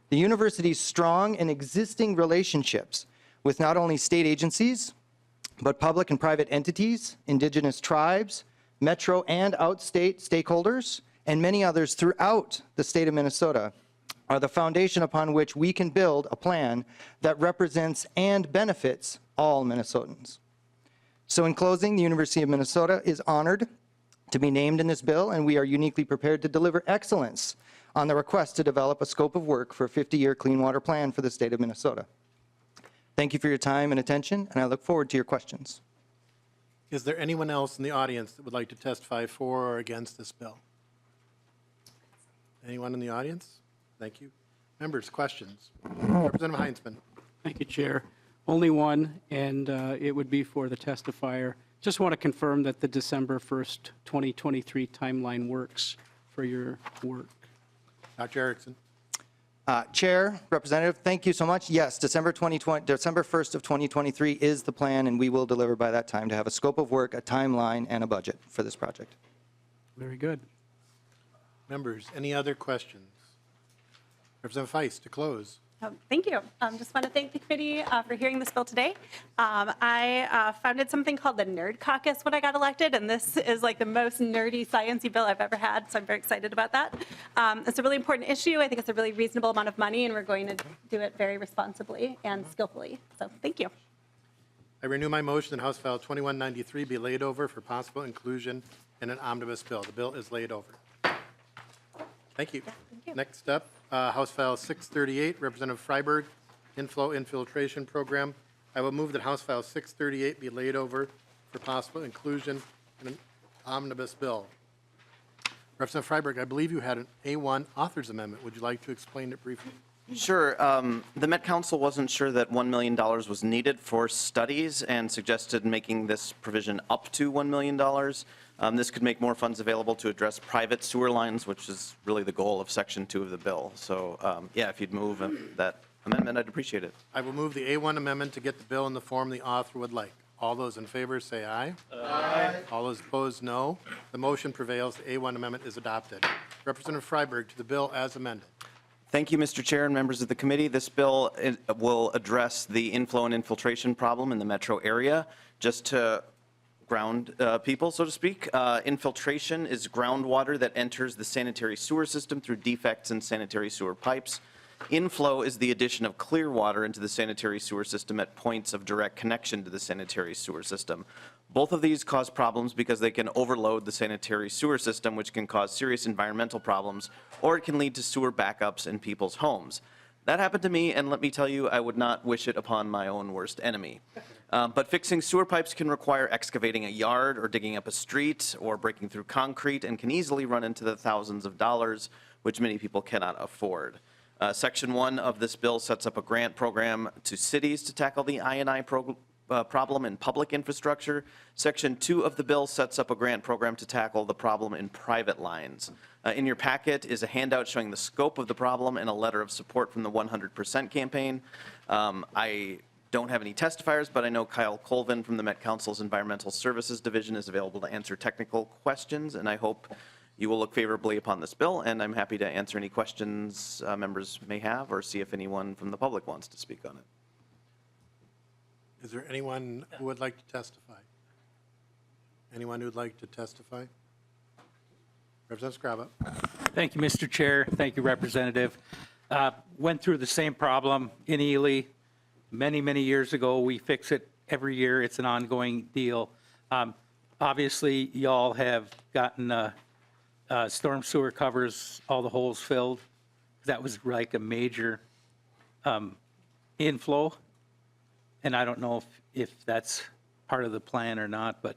The university's strong and existing relationships with not only state agencies, but public and private entities, indigenous tribes, metro and outstate stakeholders, and many others throughout the state of Minnesota are the foundation upon which we can build a plan that represents and benefits all Minnesotans. So in closing, the University of Minnesota is honored to be named in this bill, and we are uniquely prepared to deliver excellence on the request to develop a scope of work for a 50-year clean water plan for the state of Minnesota. Thank you for your time and attention, and I look forward to your questions. Is there anyone else in the audience that would like to testify for or against this bill? Anyone in the audience? Thank you. Members, questions? Representative Heinzman. Thank you, Chair. Only one, and it would be for the testifier. Just want to confirm that the December 1st, 2023 timeline works for your work. Dr. Erickson. Chair, Representative, thank you so much. Yes, December 1st of 2023 is the plan, and we will deliver by that time to have a scope of work, a timeline, and a budget for this project. Very good. Members, any other questions? Representative Feist to close. Thank you. Just want to thank the committee for hearing this bill today. I founded something called the Nerd Caucus when I got elected, and this is like the most nerdy, sciencey bill I've ever had, so I'm very excited about that. It's a really important issue. I think it's a really reasonable amount of money, and we're going to do it very responsibly and skillfully. So thank you. I renew my motion that House File 2193 be laid over for possible inclusion in an omnibus bill. The bill is laid over. Thank you. Thank you. Next up, House File 638, Representative Freiberg, Inflow infiltration program. I will move that House File 638 be laid over for possible inclusion in an omnibus bill. Representative Freiberg, I believe you had an A1 author's amendment. Would you like to explain it briefly? Sure. The Met Council wasn't sure that $1 million was needed for studies and suggested making this provision up to $1 million. This could make more funds available to address private sewer lines, which is really the goal of Section 2 of the bill. So, yeah, if you'd move that amendment, I'd appreciate it. I will move the A1 amendment to get the bill in the form the author would like. All those in favor say aye. Aye. All those opposed, no. The motion prevails. The A1 amendment is adopted. Representative Freiberg to the bill as amended. Thank you, Mr. Chair and members of the committee. This bill will address the inflow and infiltration problem in the metro area. Just to ground people, so to speak, infiltration is groundwater that enters the sanitary sewer system through defects in sanitary sewer pipes. Inflow is the addition of clear water into the sanitary sewer system at points of direct connection to the sanitary sewer system. Both of these cause problems because they can overload the sanitary sewer system, which can cause serious environmental problems, or it can lead to sewer backups in people's homes. That happened to me, and let me tell you, I would not wish it upon my own worst enemy. But fixing sewer pipes can require excavating a yard or digging up a street or breaking through concrete and can easily run into the thousands of dollars, which many people cannot afford. Section 1 of this bill sets up a grant program to cities to tackle the I&I problem in public infrastructure. Section 2 of the bill sets up a grant program to tackle the problem in private lines. In your packet is a handout showing the scope of the problem and a letter of support from the 100% campaign. I don't have any testifiers, but I know Kyle Colvin from the Met Council's Environmental Services Division is available to answer technical questions, and I hope you will look favorably upon this bill, and I'm happy to answer any questions members may have or see if anyone from the public wants to speak on it. Is there anyone who would like to testify? Anyone who would like to testify? Representative Scraba. Thank you, Mr. Chair. Thank you, Representative. Went through the same problem in Ely many, many years ago. We fix it every year. It's an ongoing deal. Obviously, y'all have gotten storm sewer covers, all the holes filled. That was like a major inflow. And I don't know if that's part of the plan or not, but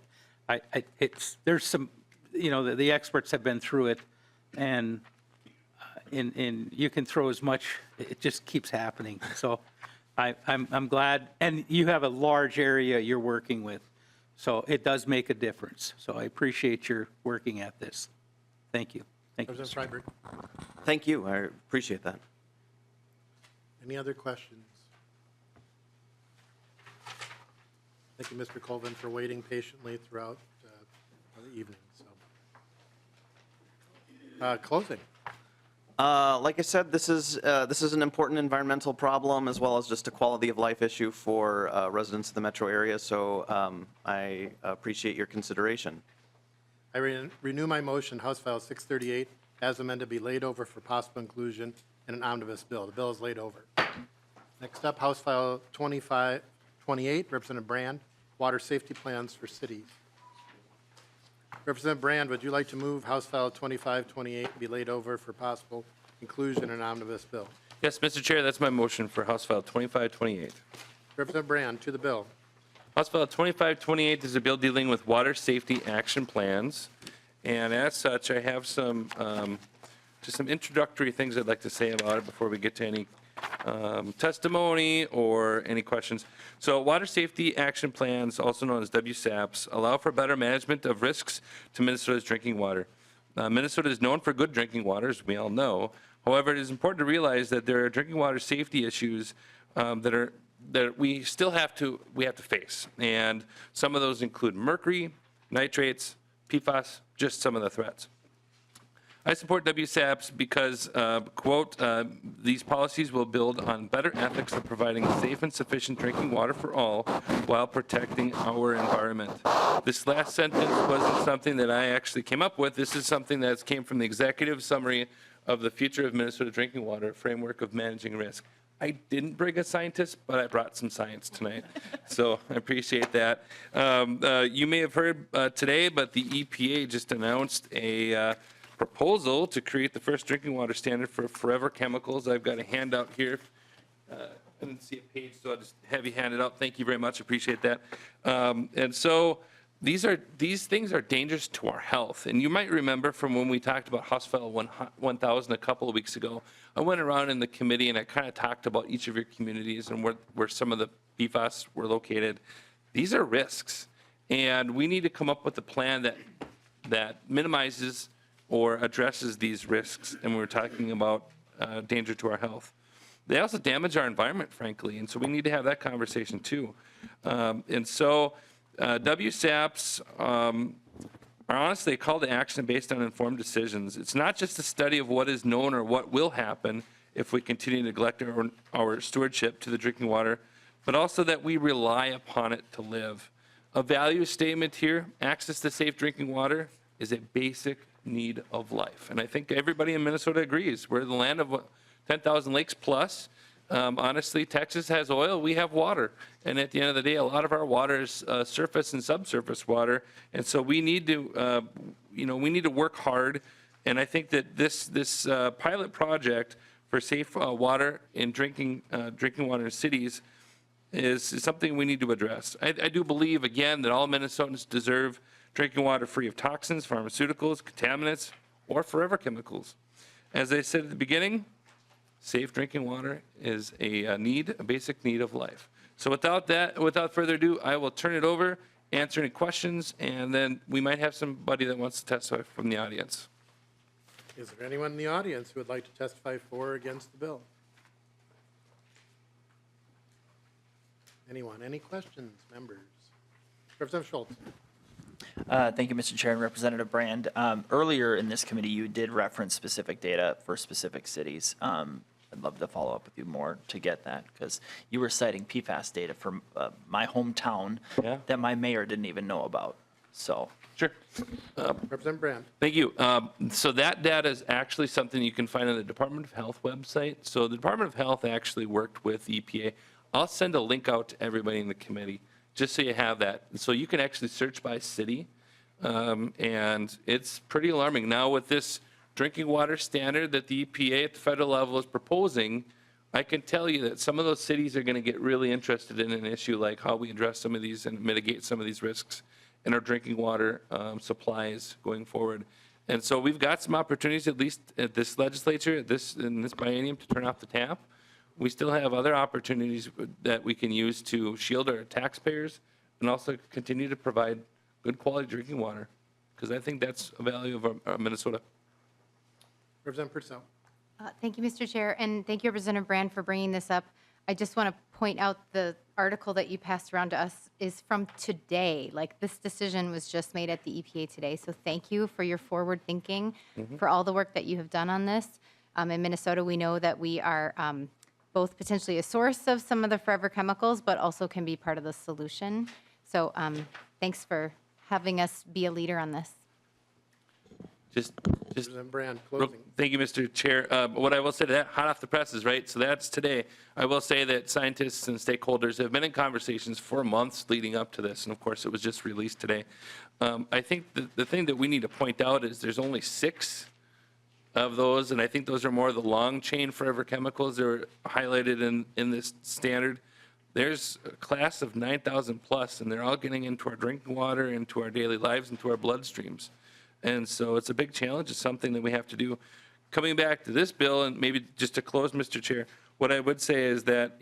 there's some, you know, the experts have been through it, and you can throw as much, it just keeps happening. So I'm glad, and you have a large area you're working with, so it does make a difference. So I appreciate your working at this. Thank you. Thank you. Representative Freiberg. Thank you. I appreciate that. Any other questions? Thank you, Mr. Colvin, for waiting patiently throughout the evening. So, closing. Like I said, this is an important environmental problem as well as just a quality of life issue for residents of the metro area. So I appreciate your consideration. I renew my motion, House File 638, as amended, be laid over for possible inclusion in an omnibus bill. The bill is laid over. Next up, House File 2528, Representative Brand, water safety plans for cities. Representative Brand, would you like to move House File 2528 be laid over for possible inclusion in an omnibus bill? Yes, Mr. Chair, that's my motion for House File 2528. Representative Brand, to the bill. House File 2528 is a bill dealing with water safety action plans. And as such, I have some just some introductory things I'd like to say about it before we get to any testimony or any questions. So water safety action plans, also known as WSAPs, allow for better management of risks to Minnesota's drinking water. Minnesota is known for good drinking water, as we all know. However, it is important to realize that there are drinking water safety issues that we still have to face, and some of those include mercury, nitrates, PFAS, just some of the threats. I support WSAPs because, quote, these policies will build on better ethics of providing safe and sufficient drinking water for all while protecting our environment. This last sentence wasn't something that I actually came up with. This is something that came from the executive summary of the Future of Minnesota Drinking Water Framework of Managing Risk. I didn't bring a scientist, but I brought some science tonight, so I appreciate that. You may have heard today, but the EPA just announced a proposal to create the first drinking water standard for forever chemicals. I've got a handout here. I didn't see a page, so I'll just have you hand it out. Thank you very much. Appreciate that. And so these things are dangerous to our health. And you might remember from when we talked about House File 1000 a couple of weeks ago, I went around in the committee and I kind of talked about each of your communities and where some of the PFAS were located. These are risks, and we need to come up with a plan that minimizes or addresses these risks, and we're talking about danger to our health. They also damage our environment, frankly, and so we need to have that conversation too. And so WSAPs are honestly a call to action based on informed decisions. It's not just a study of what is known or what will happen if we continue to neglect our stewardship to the drinking water, but also that we rely upon it to live. A value statement here, access to safe drinking water is a basic need of life. And I think everybody in Minnesota agrees. We're the land of 10,000 lakes plus. Honestly, Texas has oil, we have water. And at the end of the day, a lot of our water is surface and subsurface water. And so we need to, we need to work hard. And I think that this pilot project for safe water in drinking water in cities is something we need to address. I do believe, again, that all Minnesotans deserve drinking water free of toxins, pharmaceuticals, contaminants, or forever chemicals. As I said at the beginning, safe drinking water is a basic need of life. So without further ado, I will turn it over, answer any questions, and then we might have somebody that wants to testify from the audience. Is there anyone in the audience who would like to testify for or against the bill? Anyone? Any questions, members? Representative Schultz. Thank you, Mr. Chair and Representative Brand. Earlier in this committee, you did reference specific data for specific cities. I'd love to follow up with you more to get that, because you were citing PFAS data from my hometown that my mayor didn't even know about. So. Sure. Representative Brand. Thank you. So that data is actually something you can find on the Department of Health website. So the Department of Health actually worked with EPA. I'll send a link out to everybody in the committee, just so you have that. So you can actually search by city, and it's pretty alarming. Now with this drinking water standard that the EPA at the federal level is proposing, I can tell you that some of those cities are going to get really interested in an issue like how we address some of these and mitigate some of these risks in our drinking water supplies going forward. And so we've got some opportunities, at least at this legislature, in this biennium, to turn off the tap. We still have other opportunities that we can use to shield our taxpayers and also continue to provide good quality drinking water, because I think that's a value of Minnesota. Representative Pursell. Thank you, Mr. Chair, and thank you, Representative Brand, for bringing this up. I just want to point out the article that you passed around to us is from today. Like, this decision was just made at the EPA today, so thank you for your forward thinking, for all the work that you have done on this. In Minnesota, we know that we are both potentially a source of some of the forever chemicals, but also can be part of the solution. So thanks for having us be a leader on this. Brand, closing. Thank you, Mr. Chair. What I will say to that, hot off the presses, right? So that's today. I will say that scientists and stakeholders have been in conversations for months leading up to this, and of course it was just released today. I think the thing that we need to point out is there's only 6 of those, and I think those are more of the long chain forever chemicals that are highlighted in this standard. There's a class of 9,000 plus, and they're all getting into our drinking water, into our daily lives, into our bloodstreams. And so it's a big challenge. It's something that we have to do. coming back to this bill, and maybe just to close, Mr. Chair, what I would say is that,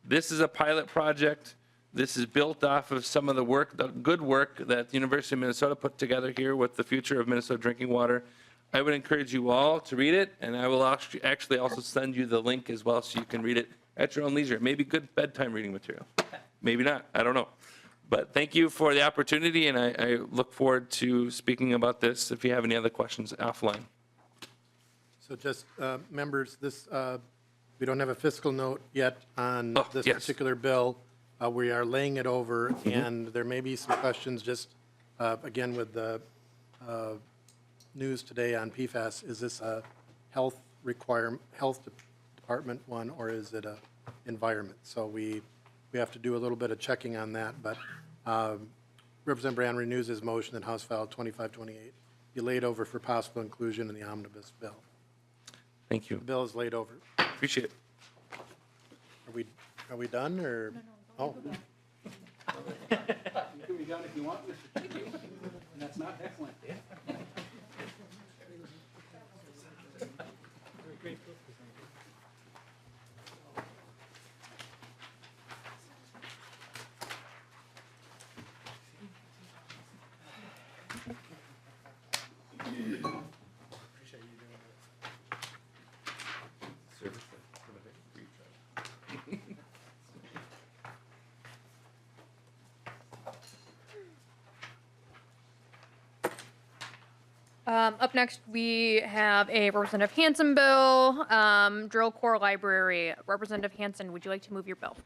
this is a pilot project. This is built off of some of the work, the good work that the University of Minnesota put together here with the future of Minnesota drinking water. I would encourage you all to read it, and I will actually also send you the link as well so you can read it at your own leisure. Maybe good bedtime reading material. Maybe not. I don't know. But thank you for the opportunity, and I look forward to speaking about this if you have any other questions offline. So just, members, we don't have a fiscal note yet on this yes. particular bill. We are laying it over, and there may be some questions just, again, with the news today on PFAS. Is this a health department one, or is it a environment? So we have to do a little bit of checking on that, but Representative Brand renews his motion that House File 2528 be laid over for possible inclusion in the omnibus bill. Thank you. The bill is laid over. Appreciate it. Are we done, or? Oh. You can be done if you want, Mr. Chair. And that's not excellent. Up next, we have a Representative Hansen bill, drill core library. Representative Hansen, would you like to move your bill?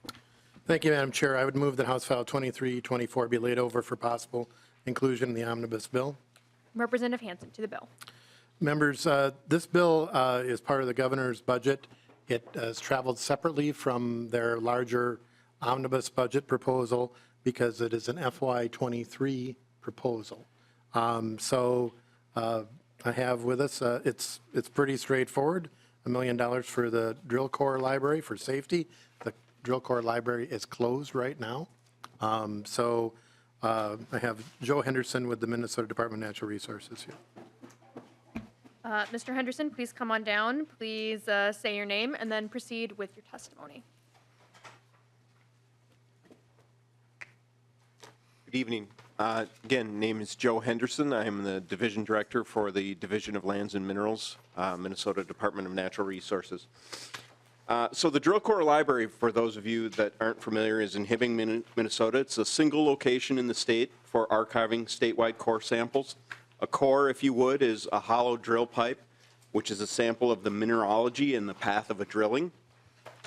Thank you, Madam Chair. I would move that House File 2324 be laid over for possible inclusion in the omnibus bill. Representative Hansen to the bill. Members, this bill is part of the governor's budget. It has traveled separately from their larger omnibus budget proposal because it is an FY23 proposal. I have with us, it's pretty straightforward, $1 million for the drill core library for safety. The drill core library is closed right now. I have Joe Henderson with the Minnesota Department of Natural Resources here. Mr. Henderson, please come on down. Please say your name and then proceed with your testimony. Good evening. Again, name is Joe Henderson. I am the Division Director for the Division of Lands and Minerals, Minnesota Department of Natural Resources. So the drill core library, for those of you that aren't familiar, is in Hibbing, Minnesota. It's a single location in the state for archiving statewide core samples. A core, if you would, is a hollow drill pipe, which is a sample of the mineralogy and the path of a drilling.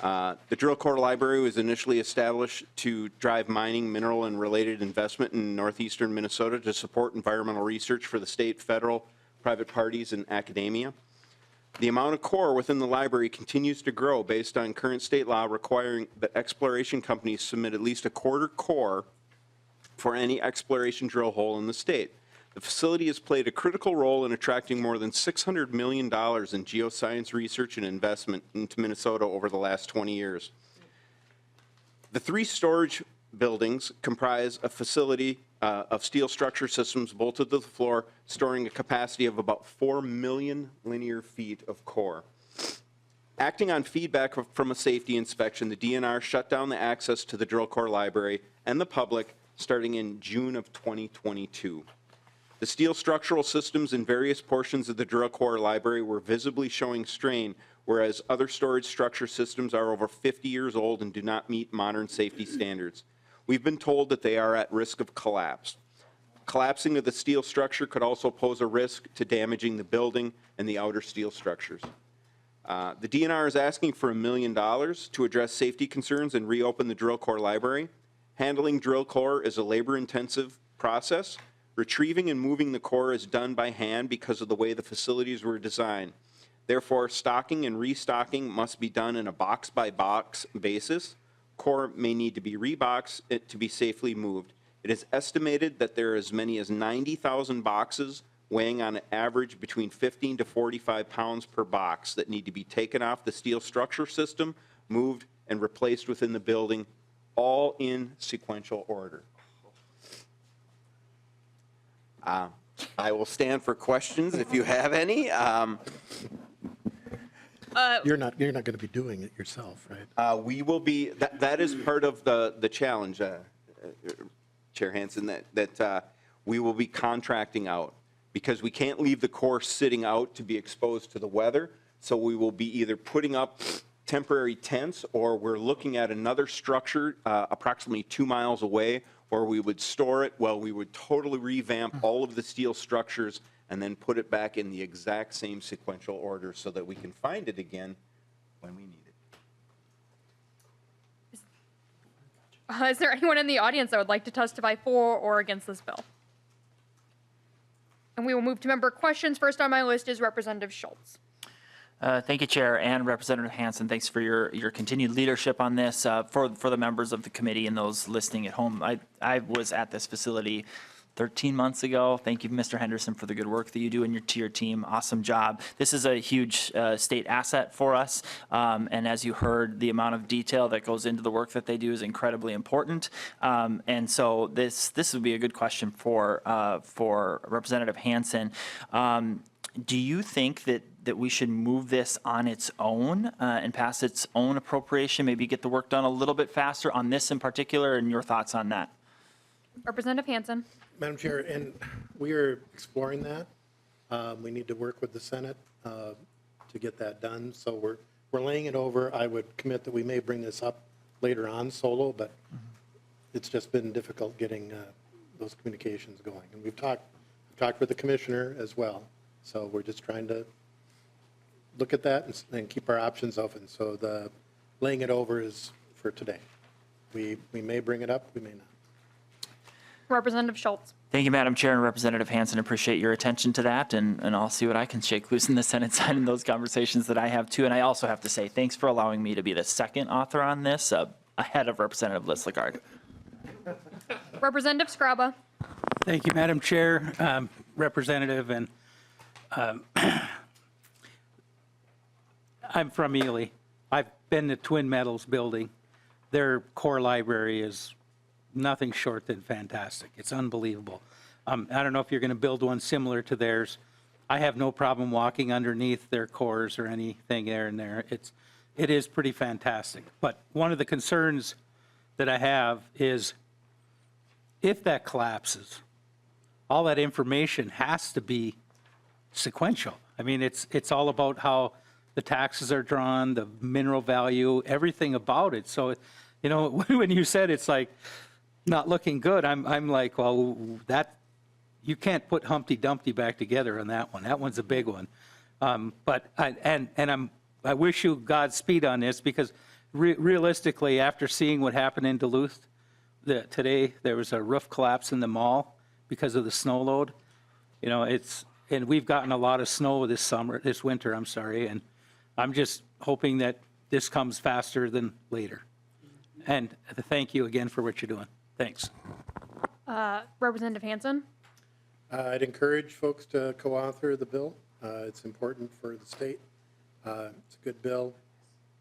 The drill core library was initially established to drive mining, mineral, and related investment in northeastern Minnesota to support environmental research for the state, federal, private parties, and academia. The amount of core within the library continues to grow based on current state law requiring that exploration companies submit at least a quarter core for any exploration drill hole in the state. The facility has played a critical role in attracting more than $600 million in geoscience research and investment into Minnesota over the last 20 years. The 3 storage buildings comprise a facility of steel structure systems bolted to the floor, storing a capacity of about 4 million linear feet of core. Acting on feedback from a safety inspection, the DNR shut down the access to the drill core library and the public starting in June of 2022. The steel structural systems in various portions of the drill core library were visibly showing strain, whereas other storage structure systems are over 50 years old and do not meet modern safety standards. We've been told that they are at risk of collapse. Collapsing of the steel structure could also pose a risk to damaging the building and the outer steel structures. The DNR is asking for $1 million to address safety concerns and reopen the drill core library. Handling drill core is a labor-intensive process. Retrieving and moving the core is done by hand because of the way the facilities were designed. Therefore, stocking and restocking must be done in a box-by-box basis. Core may need to be reboxed to be safely moved. It is estimated that there are as many as 90,000 boxes weighing on average between 15 to 45 pounds per box that need to be taken off the steel structure system, moved, and replaced within the building, all in sequential order. I will stand for questions if you have any. You're not going to be doing it yourself, right? We will be, that is part of the challenge, Chair Hansen, that we will be contracting out because we can't leave the course sitting out to be exposed to the weather. So we will be either putting up temporary tents or we're looking at another structure approximately 2 miles away where we would store it. Well, we would totally revamp all of the steel structures and then put it back in the exact same sequential order so that we can find it again when we need it. Is there anyone in the audience that would like to testify for or against this bill? And we will move to member questions. First on my list is Representative Schultz. Thank you, Chair, and Representative Hansen. Thanks for your continued leadership on this. For the members of the committee and those listening at home, I was at this facility 13 months ago. Thank you, Mr. Henderson, for the good work that you do and to your team. Awesome job. This is a huge state asset for us, and as you heard, the amount of detail that goes into the work that they do is incredibly important. And so this would be a good question for Representative Hansen. Do you think that we should move this on its own and pass its own appropriation, maybe get the work done a little bit faster on this in particular, and your thoughts on that? Representative Hansen. Madam Chair, and we are exploring that. We need to work with the Senate to get that done. So we're laying it over. I would commit that we may bring this up later on solo, but it's just been difficult getting those communications going. And we've talked with the commissioner as well. So we're just trying to look at that and keep our options open. So the laying it over is for today. We may bring it up, we may not. Representative Schultz. Thank you, Madam Chair and Representative Hansen. Appreciate your attention to that, and I'll see what I can shake loose in the Senate side in those conversations that I have too. And I also have to say thanks for allowing me to be the second author on this, ahead of Representative Lislegard. Representative Scraba. Thank you, Madam Chair, Representative, and I'm from Ely. I've been to Twin Metals building. Their core library is nothing short than fantastic. It's unbelievable. I don't know if you're going to build one similar to theirs. I have no problem walking underneath their cores or anything there and there. It is pretty fantastic. But one of the concerns that I have is if that collapses, all that information has to be sequential. I mean, it's all about how the taxes are drawn, the mineral value, everything about it. So, you know, when you said it's like not looking good, I'm like, well, that you can't put Humpty Dumpty back together on that one. That one's a big one. But I wish you Godspeed on this because realistically, after seeing what happened in Duluth today, there was a roof collapse in the mall because of the snow load. You know, and we've gotten a lot of snow this winter, and I'm just hoping that this comes faster than later. And thank you again for what you're doing. Thanks. Representative Hansen. I'd encourage folks to co-author the bill. It's important for the state. It's a good bill.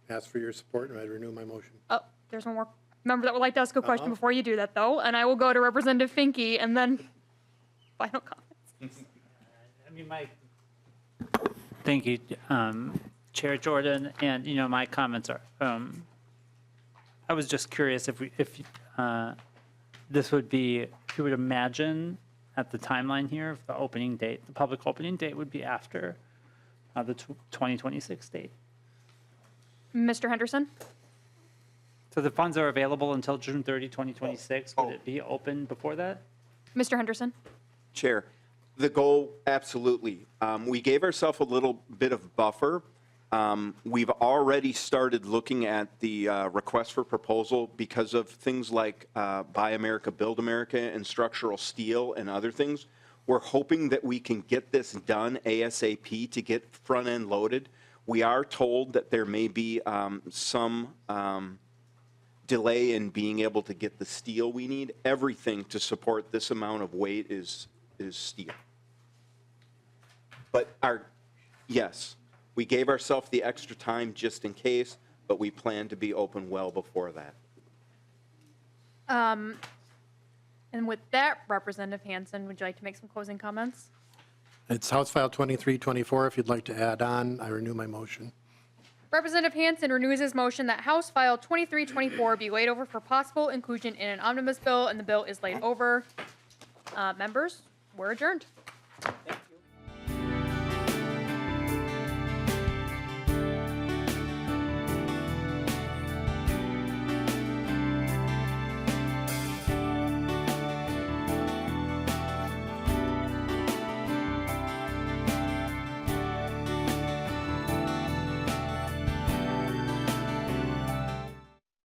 Ask for your support, and I renew my motion. Oh, there's one more member that would like to ask a question before you do that, though, and I will go to Representative Finke and then final comments. Thank you, Chair Jordan, and my comments are. I was just curious if this would be, if you would imagine at the timeline here, if the opening date, the public opening date would be after the 2026 date. Mr. Henderson. So the funds are available until June 30, 2026. Would it be open before that? Mr. Henderson. Chair, the goal, absolutely. We gave ourselves a little bit of buffer. We've already started looking at the request for proposal because of things like Buy America, Build America, and structural steel and other things. We're hoping that we can get this done ASAP to get front end loaded. We are told that there may be some delay in being able to get the steel we need. Everything to support this amount of weight is steel. But yes, we gave ourselves the extra time just in case, but we plan to be open well before that. And with that, Representative Hansen, would you like to make some closing comments? It's House File 2324. If you'd like to add on, I renew my motion. Representative Hansen renews his motion that House File 2324 be laid over for possible inclusion in an omnibus bill, and the bill is laid over. Members, we're adjourned.